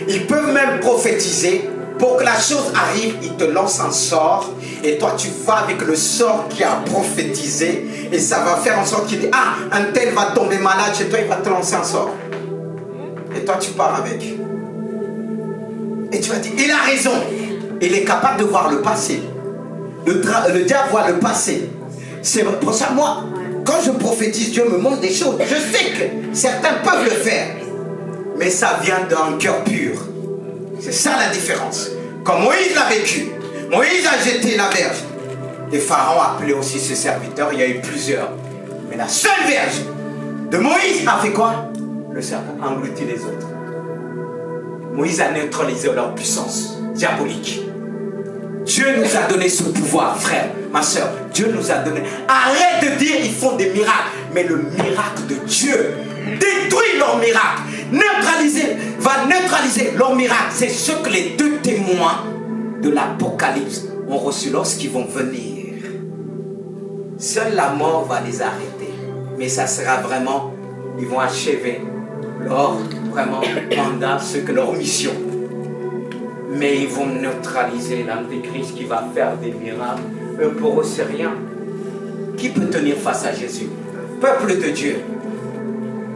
Ils peuvent même prophétiser. Pour que la chose arrive, ils te lancent un sort. Et toi, tu vas avec le sort qui a prophétisé. Et ça va faire en sorte qu'il dit, ah, un tel va tomber malade chez toi, il va te lancer un sort. Et toi, tu pars avec. Et tu vas dire, il a raison. Il est capable de voir le passé. Le diable voit le passé. C'est pour ça, moi, quand je prophétise, Dieu me montre des choses. Je sais que certains peuvent le faire. Mais ça vient d'un cœur pur. C'est ça la différence. Comme Moïse l'a vécu. Moïse a jeté la verge. Et Pharaon a appelé aussi ses serviteurs. Il y a eu plusieurs. Mais la seule verge de Moïse a fait quoi? Le serpent a englouti les autres. Moïse a neutralisé leur puissance diabolique. Dieu nous a donné ce pouvoir, frère, ma soeur. Dieu nous a donné. Arrête de dire ils font des miracles. Mais le miracle de Dieu détruit leur miracle. Va neutraliser leur miracle. C'est ce que les deux témoins de l'Apocalypse ont reçu lorsqu'ils vont venir. Seule la mort va les arrêter. Mais ça sera vraiment, ils vont achever leur vraiment mandat, ce que leur mission. Mais ils vont neutraliser l'Antéchrist qui va faire des miracles. Eux, pour eux, c'est rien. Qui peut tenir face à Jésus? Peuple de Dieu.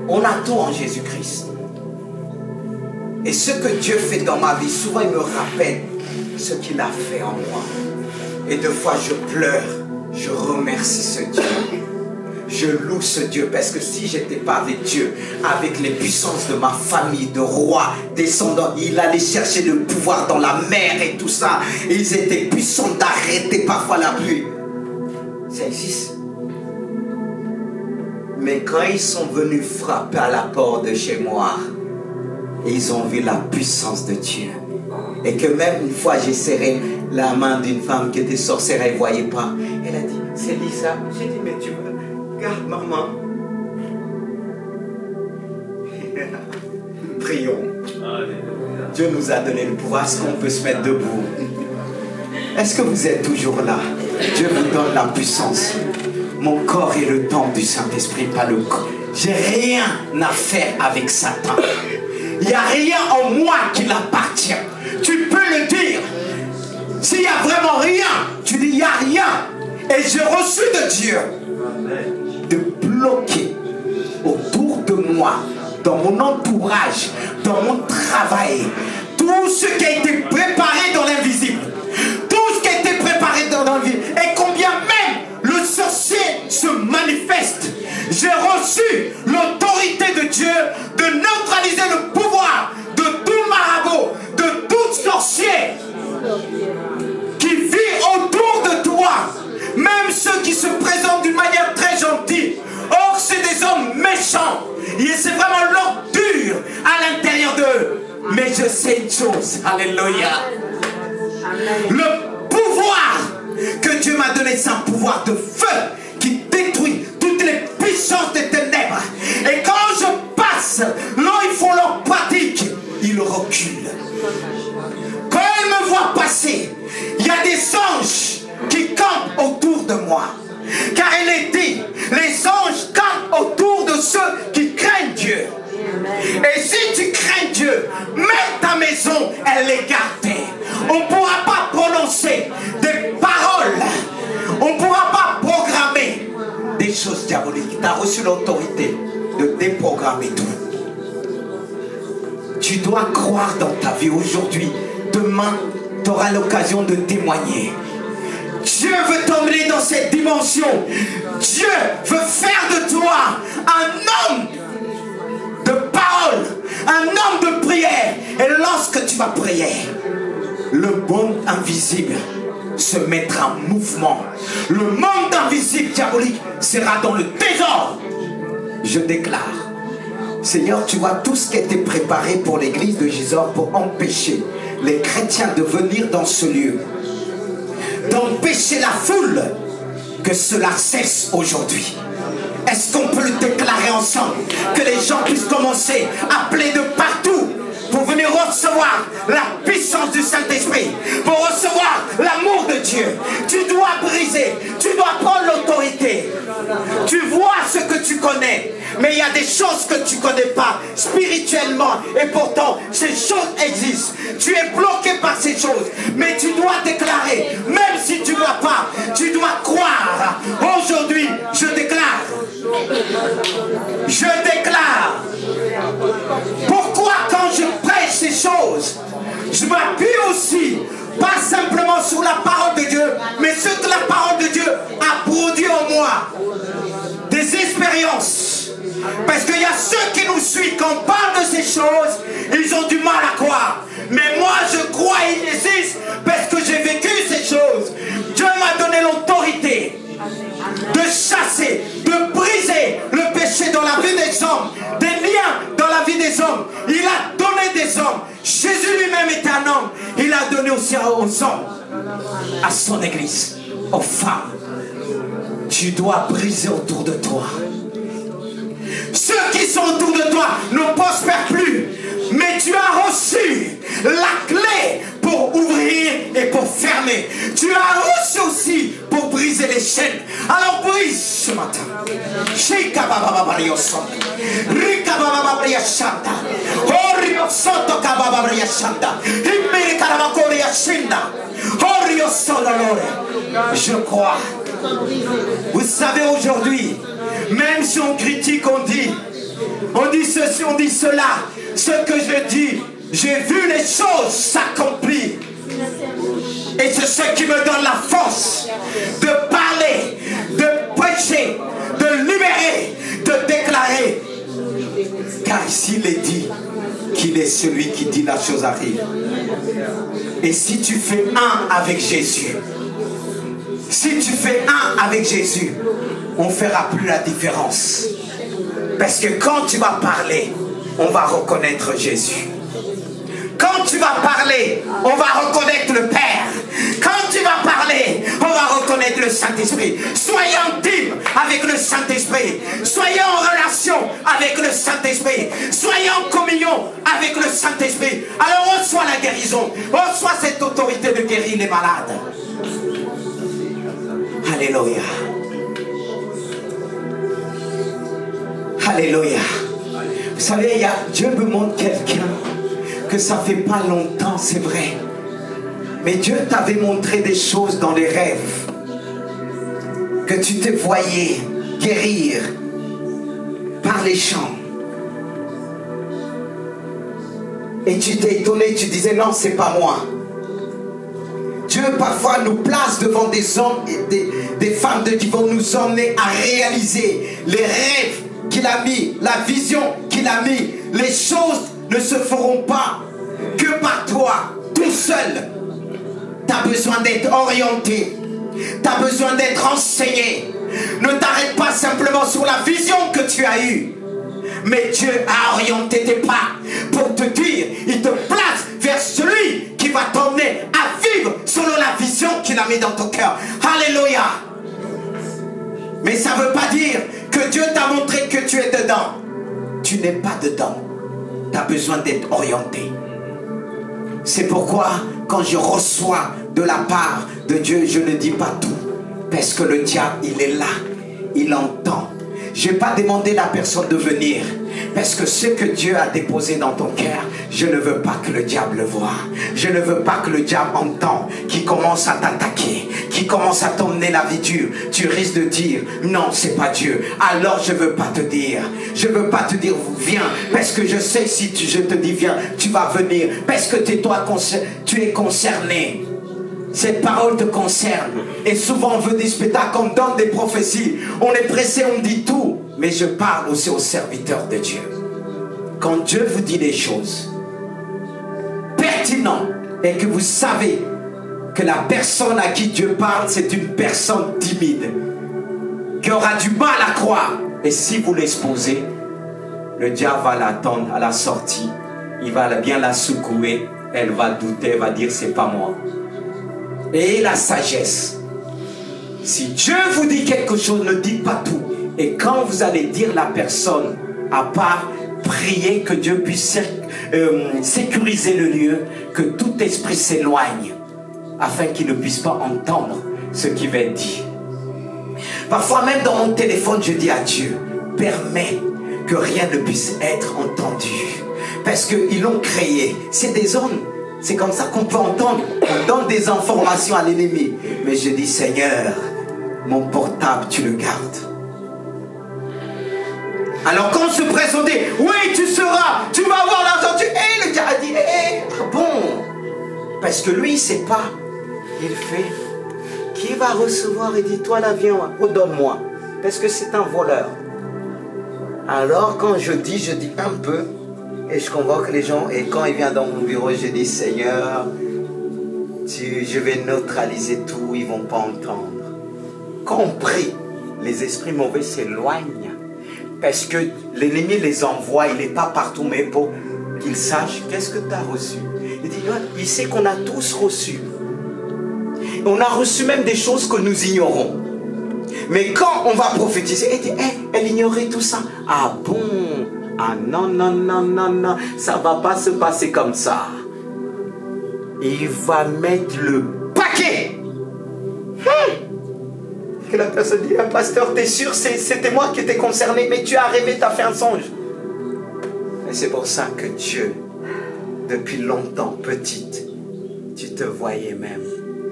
On a tout en Jésus-Christ. Et ce que Dieu fait dans ma vie, souvent il me rappelle ce qu'il a fait en moi. Et des fois je pleure, je remercie ce Dieu. Je loue ce Dieu parce que si je n'étais pas avec Dieu, avec les puissances de ma famille, de rois, descendants, il allait chercher le pouvoir dans la mer et tout ça. Et ils étaient puissants d'arrêter parfois la pluie. Ça existe. Mais quand ils sont venus frapper à la porte de chez moi, et ils ont vu la puissance de Dieu. Et que même une fois j'ai serré la main d'une femme qui était sorcière, elle ne voyait pas. Elle a dit, c'est Lisa. J'ai dit, mais tu me gardes maman. Prions. Dieu nous a donné le pouvoir. Est-ce qu'on peut se mettre debout? Est-ce que vous êtes toujours là? Dieu vous donne la puissance. Mon corps est le temple du Saint-Esprit, pas le corps. J'ai rien à faire avec Satan. Il n'y a rien en moi qui l'appartient. Tu peux le dire. S'il n'y a vraiment rien, tu dis il n'y a rien. Et j'ai reçu de Dieu de bloquer autour de moi, dans mon entourage, dans mon travail, tout ce qui a été préparé dans l'invisible. Tout ce qui a été préparé dans l'invisible. Et combien même le sorcier se manifeste. J'ai reçu l'autorité de Dieu de neutraliser le pouvoir de tout marabout, de tout sorcier qui vit autour de toi. Même ceux qui se présentent d'une manière très gentille. Or, c'est des hommes méchants. Et c'est vraiment l'ordure à l'intérieur d'eux. Mais je sais une chose. Alléluia. Le pouvoir que Dieu m'a donné, c'est un pouvoir de feu qui détruit toutes les puissances des ténèbres. Et quand je passe, là ils font leur pratique, ils reculent. Quand ils me voient passer, il y a des anges qui campent autour de moi. Car il est dit, les anges campent autour de ceux qui craignent Dieu. Et si tu crains Dieu, même ta maison, elle est gardée. On ne pourra pas prononcer des paroles. On ne pourra pas programmer des choses diaboliques. Tu as reçu l'autorité de déprogrammer tout. Tu dois croire dans ta vie aujourd'hui. Demain, tu auras l'occasion de témoigner. Dieu veut t'emmener dans cette dimension. Dieu veut faire de toi un homme de parole, un homme de prière. Et lorsque tu vas prier, le monde invisible se mettra en mouvement. Le monde invisible diabolique sera dans le désordre. Je déclare, Seigneur, tu vois tout ce qui a été préparé pour l'église de Gisors pour empêcher les chrétiens de venir dans ce lieu. d'empêcher la foule, que cela cesse aujourd'hui. Est-ce qu'on peut le déclarer ensemble? Que les gens puissent commencer à appeler de partout pour venir recevoir la puissance du Saint-Esprit, pour recevoir l'amour de Dieu. Tu dois briser, tu dois prendre l'autorité. Tu vois ce que tu connais, mais il y a des choses que tu ne connais pas spirituellement, et pourtant ces choses existent. Tu es bloqué par ces choses, mais tu dois déclarer, même si tu ne vois pas, tu dois croire. Aujourd'hui, je déclare. Je déclare. Pourquoi quand je prêche ces choses, je m'appuie aussi, pas simplement sur la parole de Dieu, mais ce que la parole de Dieu a produit en moi. Des expériences. Parce qu'il y a ceux qui nous suivent, quand on parle de ces choses, ils ont du mal à croire. Mais moi je crois qu'il existe parce que j'ai vécu ces choses. Dieu m'a donné l'autorité de chasser, de briser le péché dans la vie des hommes, des liens dans la vie des hommes. Il a donné des hommes. Jésus lui-même est un homme. Il a donné aussi aux hommes, à son église, aux femmes. Tu dois briser autour de toi. Ceux qui sont autour de toi ne prospèrent plus, mais tu as reçu la clé pour ouvrir et pour fermer. Tu as reçu aussi pour briser les chaînes. Alors brise ce matin. Je crois. Vous savez, aujourd'hui, même si on critique, on dit ceci, on dit cela. Ce que je dis, j'ai vu les choses s'accomplir. Et c'est ce qui me donne la force de parler, de prêcher, de libérer, de déclarer. Car ici, il est dit qu'il est celui qui dit la chose arrive. Et si tu fais un avec Jésus, si tu fais un avec Jésus, on ne fera plus la différence. Parce que quand tu vas parler, on va reconnaître Jésus. Quand tu vas parler, on va reconnaître le Père. Quand tu vas parler, on va reconnaître le Saint-Esprit. Soyez intime avec le Saint-Esprit. Soyez en relation avec le Saint-Esprit. Soyez en communion avec le Saint-Esprit. Alors reçois la guérison. Reçois cette autorité de guérir les malades. Alléluia. Alléluia. Vous savez, Dieu me montre quelqu'un que ça fait pas longtemps, c'est vrai. Mais Dieu t'avait montré des choses dans les rêves. Que tu te voyais guérir par les chants. Et tu t'es étonné, tu disais non, c'est pas moi. Dieu parfois nous place devant des hommes et des femmes qui vont nous emmener à réaliser les rêves qu'il a mis, la vision qu'il a mis. Les choses ne se feront pas que par toi, tout seul. Tu as besoin d'être orienté. Tu as besoin d'être enseigné. Ne t'arrête pas simplement sur la vision que tu as eue. Mais Dieu a orienté tes pas pour te dire, il te place vers celui qui va t'emmener à vivre selon la vision qu'il a mis dans ton cœur. Alléluia. Mais ça ne veut pas dire que Dieu t'a montré que tu es dedans. Tu n'es pas dedans. Tu as besoin d'être orienté. C'est pourquoi quand je reçois de la part de Dieu, je ne dis pas tout. Parce que le diable, il est là. Il entend. Je n'ai pas demandé à la personne de venir. Parce que ce que Dieu a déposé dans ton cœur, je ne veux pas que le diable le voie. Je ne veux pas que le diable entende, qui commence à t'attaquer, qui commence à t'emmener la vie dure. Tu risques de dire, non, c'est pas Dieu. Alors je ne veux pas te dire. Je ne veux pas te dire, viens. Parce que je sais, si je te dis, viens, tu vas venir. Parce que tu es concerné. Cette parole te concerne. Et souvent on veut des spectacles, on donne des prophéties. On est pressé, on dit tout. Mais je parle aussi aux serviteurs de Dieu. Quand Dieu vous dit des choses pertinentes et que vous savez que la personne à qui Dieu parle, c'est une personne timide, qui aura du mal à croire. Et si vous l'exposez, le diable va l'attendre à la sortie. Il va bien la secouer. Elle va douter, elle va dire, c'est pas moi. Ayez la sagesse. Si Dieu vous dit quelque chose, ne dites pas tout. Et quand vous allez dire la personne, à part prier que Dieu puisse sécuriser le lieu, que tout esprit s'éloigne, afin qu'il ne puisse pas entendre ce qui va être dit. Parfois même dans mon téléphone, je dis à Dieu, permets que rien ne puisse être entendu. Parce qu'ils l'ont créé. C'est des hommes. C'est comme ça qu'on peut entendre. On donne des informations à l'ennemi. Mais je dis, Seigneur, mon portable, tu le gardes. Alors quand on se présentait, oui, tu seras, tu vas avoir l'argent. Le gars a dit, ah bon? Parce que lui, il ne sait pas. Il fait, qui va recevoir? Il dit, toi là, viens, redonne-moi. Parce que c'est un voleur. Alors quand je dis un peu. Et je convoque les gens. Et quand il vient dans mon bureau, je dis, Seigneur, je vais neutraliser tout, ils ne vont pas entendre. Quand on prie, les esprits mauvais s'éloignent. Parce que l'ennemi les envoie, il n'est pas partout, mais pour qu'ils sachent qu'est-ce que tu as reçu. Il dit, il sait qu'on a tous reçu. On a reçu même des choses que nous ignorons. Mais quand on va prophétiser, il dit, elle ignorait tout ça. Ah bon? Ah non, non, non, non, non, ça ne va pas se passer comme ça. Il va mettre le paquet. Que la personne dit, pasteur, t'es sûr, c'était moi qui étais concerné, mais tu as rêvé, tu as fait un songe. Et c'est pour ça que Dieu, depuis longtemps, petite, tu te voyais même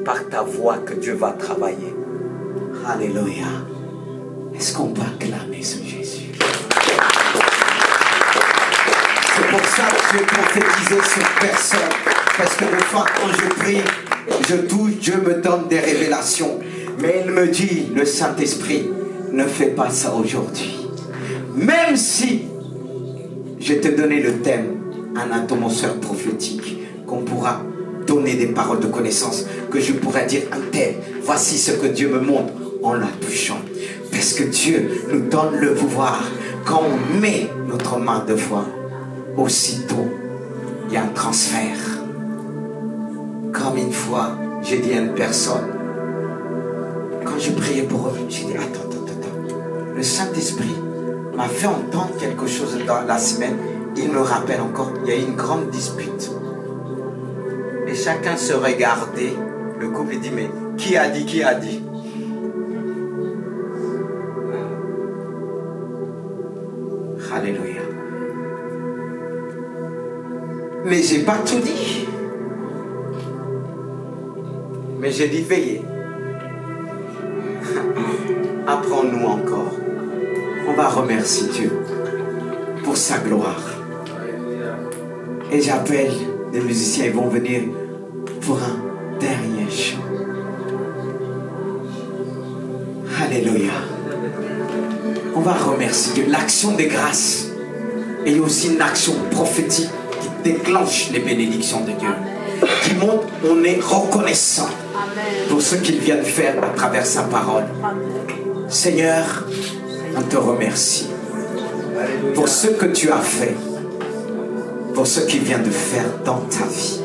par ta voix que Dieu va travailler. Alléluia. Est-ce qu'on peut acclamer ce Jésus? C'est pour ça que je prophétisais sur personne. Parce que des fois, quand je prie, je touche, Dieu me donne des révélations. Mais il me dit, le Saint-Esprit, ne fais pas ça aujourd'hui. Même si je t'ai donné le thème, un atmosphère prophétique, qu'on pourra donner des paroles de connaissance, que je pourrais dire un thème, voici ce que Dieu me montre en la touchant. Parce que Dieu nous donne le pouvoir. Quand on met notre main de foi, aussitôt, il y a un transfert. Comme une fois, j'ai dit à une personne, quand je priais pour eux, j'ai dit, attends. Le Saint-Esprit m'a fait entendre quelque chose dans la semaine. Il me rappelle encore, il y a eu une grande dispute. Et chacun se regardait. Le couple dit, mais qui a dit? Alléluia. Mais j'ai pas tout dit. Mais j'ai dit, veillez. Apprends-nous encore. On va remercier Dieu pour sa gloire. Et j'appelle les musiciens, ils vont venir pour un dernier chant. Alléluia. On va remercier Dieu. L'action des grâces est aussi une action prophétique qui déclenche les bénédictions de Dieu. Qui montre qu'on est reconnaissant pour ce qu'il vient de faire à travers sa parole. Seigneur, on te remercie pour ce que tu as fait, pour ce qu'il vient de faire dans ta vie.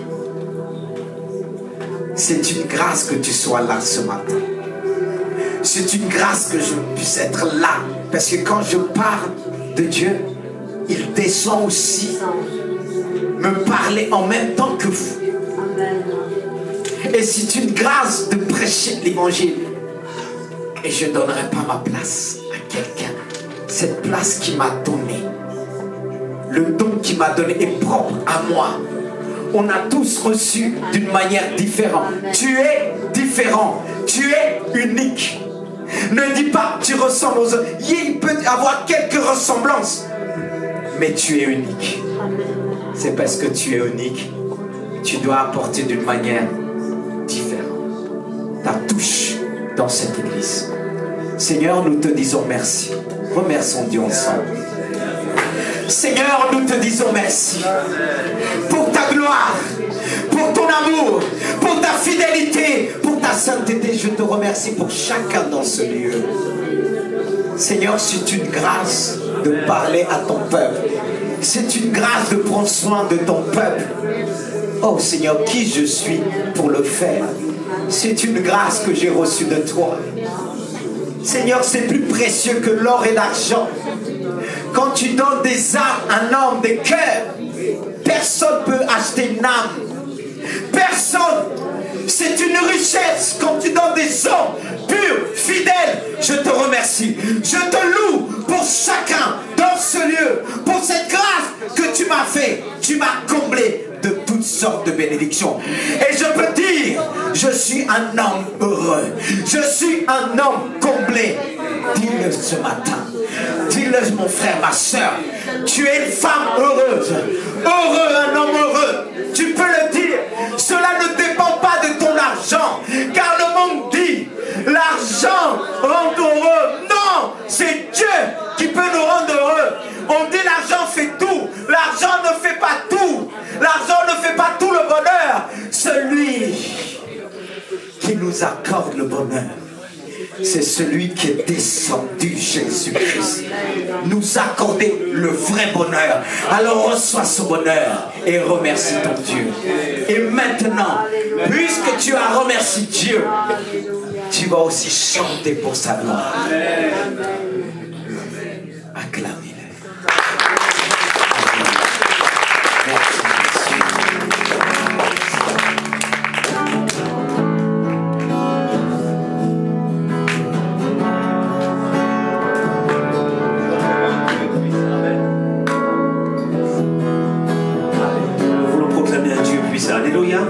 C'est une grâce que tu sois là ce matin. C'est une grâce que je puisse être là. Parce que quand je parle de Dieu, il descend aussi me parler en même temps que vous. Et c'est une grâce de prêcher l'évangile. Et je ne donnerai pas ma place à quelqu'un. Cette place qui m'a donné, le don qui m'a donné est propre à moi. On a tous reçu d'une manière différente. Tu es différent. Tu es unique. Ne dis pas tu ressembles aux autres. Il peut y avoir quelques ressemblances. Mais tu es unique. C'est parce que tu es unique. Tu dois apporter d'une manière différente ta touche dans cette église. Seigneur, nous te disons merci. Remercions Dieu ensemble. Seigneur, nous te disons merci pour ta gloire, pour ton amour, pour ta fidélité, pour ta sainteté. Je te remercie pour chacun dans ce lieu. Seigneur, c'est une grâce de parler à ton peuple. C'est une grâce de prendre soin de ton peuple. Oh Seigneur, qui je suis pour le faire? C'est une grâce que j'ai reçue de toi. Seigneur, c'est plus précieux que l'or et l'argent. Quand tu donnes des âmes, un homme, des cœurs, personne ne peut acheter une âme. Personne. C'est une richesse quand tu donnes des hommes purs, fidèles. Je te remercie. Je te loue pour chacun dans ce lieu, pour cette grâce que tu m'as fait. Tu m'as comblé de toutes sortes de bénédictions. Et je peux dire, je suis un homme heureux. Je suis un homme comblé. Dis-le ce matin. Dis-le, mon frère, ma soeur. Tu es une femme heureuse. Heureux, un homme heureux. Tu peux le dire. Cela ne dépend pas de ton argent. Car le monde dit, l'argent rend heureux. Non, c'est Dieu qui peut nous rendre heureux. On dit l'argent fait tout. L'argent ne fait pas tout. L'argent ne fait pas tout le bonheur. Celui qui nous accorde le bonheur, c'est celui qui est descendu, Jésus-Christ. Nous accorder le vrai bonheur. Alors reçois ce bonheur et remercie ton Dieu. Et maintenant, puisque tu as remercié Dieu, tu vas aussi chanter pour sa gloire. Acclamez-le. Alléluia.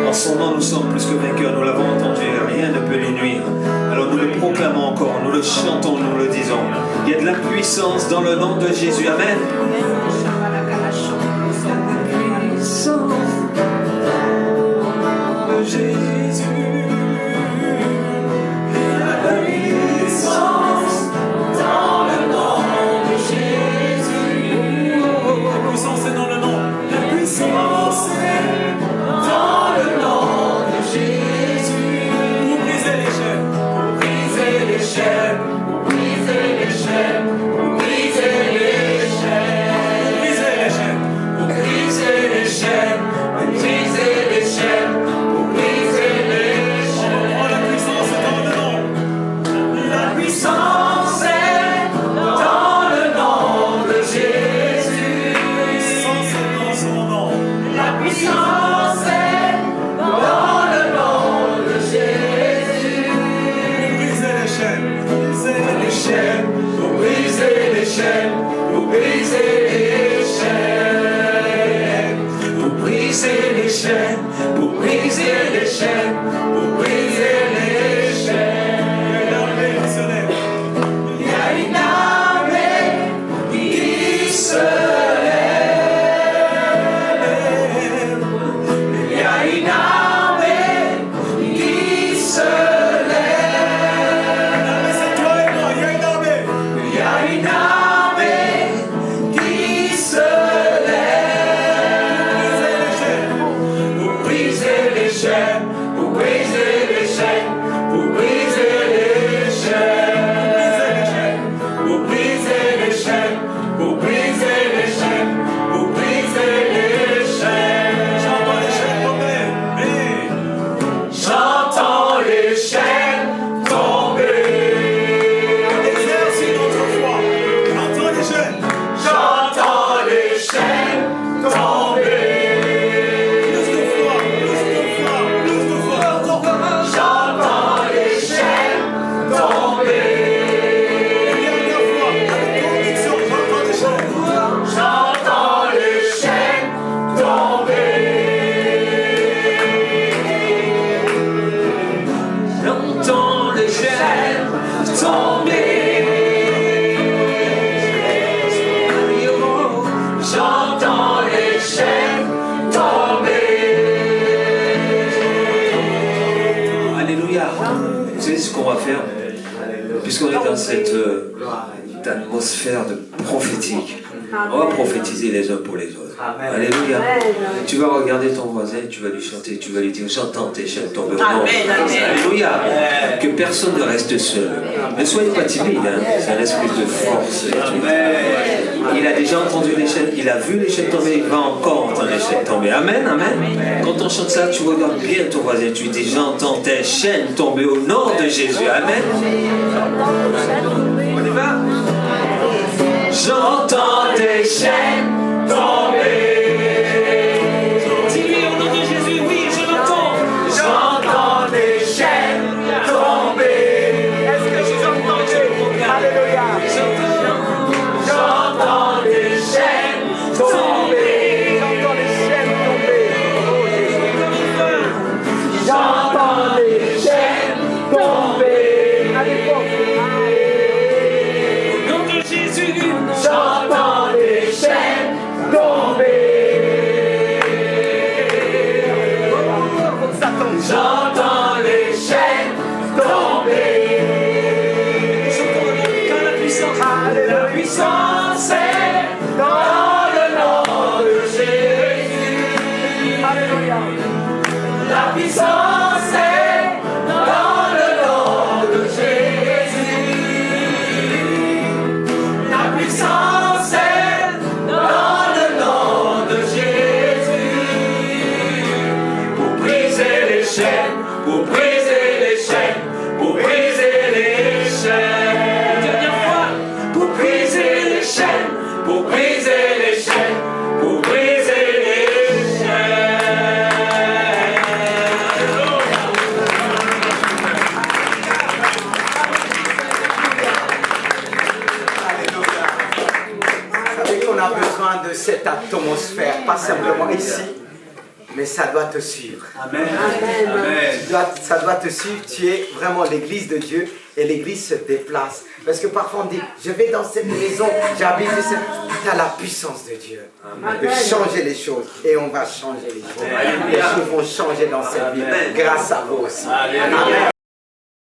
En son nom, nous sommes plus que vainqueurs. Nous l'avons entendu et rien ne peut nous nuire. Alors nous le proclamons encore, nous le chantons, nous le disons. Il y a de la puissance dans le nom de Jésus. Amen. Puissance de Jésus. La puissance dans le nom de Jésus. La puissance est dans le nom. La puissance est dans le nom de Jésus. Pour briser les chaînes. Pour briser les chaînes. Pour briser les chaînes. Pour briser les chaînes. Pour briser les chaînes. Pour briser les chaînes. Pour briser les chaînes. Oh, la puissance est dans le nom. La puissance est dans le nom de Jésus. La puissance est dans son nom. La puissance est dans le nom de Jésus. Pour briser les chaînes. Pour briser les chaînes. Pour briser les chaînes. Pour briser les chaînes. Pour briser les chaînes. Pour briser les chaînes. Il y a une armée qui se lève. Il y a une armée qui se lève. C'est toi et moi, il y a une armée. Il y a une armée qui se lève. Pour briser les chaînes. Pour briser les chaînes. Pour briser les chaînes. Pour briser les chaînes. Pour briser les chaînes. Pour briser les chaînes. J'entends les chaînes tomber. J'entends les chaînes tomber. Exerce notre foi. J'entends les chaînes. J'entends les chaînes tomber. Plus de foi. Plus de foi. Plus de foi. J'entends les chaînes tomber. Dernière fois, avec conviction, j'entends les chaînes. J'entends les chaînes tomber. J'entends les chaînes tomber. J'entends les chaînes tomber. Alléluia. Vous savez ce qu'on va faire? Puisqu'on est dans cette atmosphère de prophétique, on va prophétiser les uns pour les autres. Alléluia. Tu vas regarder ton voisin, tu vas lui chanter, tu vas lui dire j'entends tes chaînes tomber au nom. Alléluia. Que personne ne reste seul. Ne soyez pas timide, hein. C'est un esprit de force. Il a déjà entendu les chaînes, il a vu les chaînes tomber, il va encore entendre les chaînes tomber. Amen, amen. Quand on chante ça, tu regardes bien ton voisin, tu lui dis j'entends tes chaînes tomber au nom de Jésus. Amen. On y va? J'entends tes chaînes tomber. Dis-lui au nom de Jésus, oui, je l'entends. J'entends tes chaînes tomber. Est-ce que je t'entends, Dieu? Alléluia. J'entends tes chaînes tomber. J'entends les chaînes tomber. J'entends les chaînes tomber. Au nom de Jésus, j'entends les chaînes tomber. J'entends les chaînes tomber. Quand la puissance est dans le nom de Jésus. Alléluia. La puissance est dans le nom de Jésus. La puissance est dans le nom de Jésus. Pour briser les chaînes, pour briser les chaînes, pour briser les chaînes. Dernière fois, pour briser les chaînes, pour briser les chaînes, pour briser les chaînes. Vous savez qu'on a besoin de cette atmosphère, pas simplement ici, mais ça doit te suivre. Amen. Amen. Ça doit te suivre, tu es vraiment l'église de Dieu et l'église se déplace. Parce que parfois on dit, je vais dans cette maison, j'habite ici. Tu as la puissance de Dieu de changer les choses et on va changer les choses. Les choses vont changer dans cette vie grâce à vous aussi. Amen.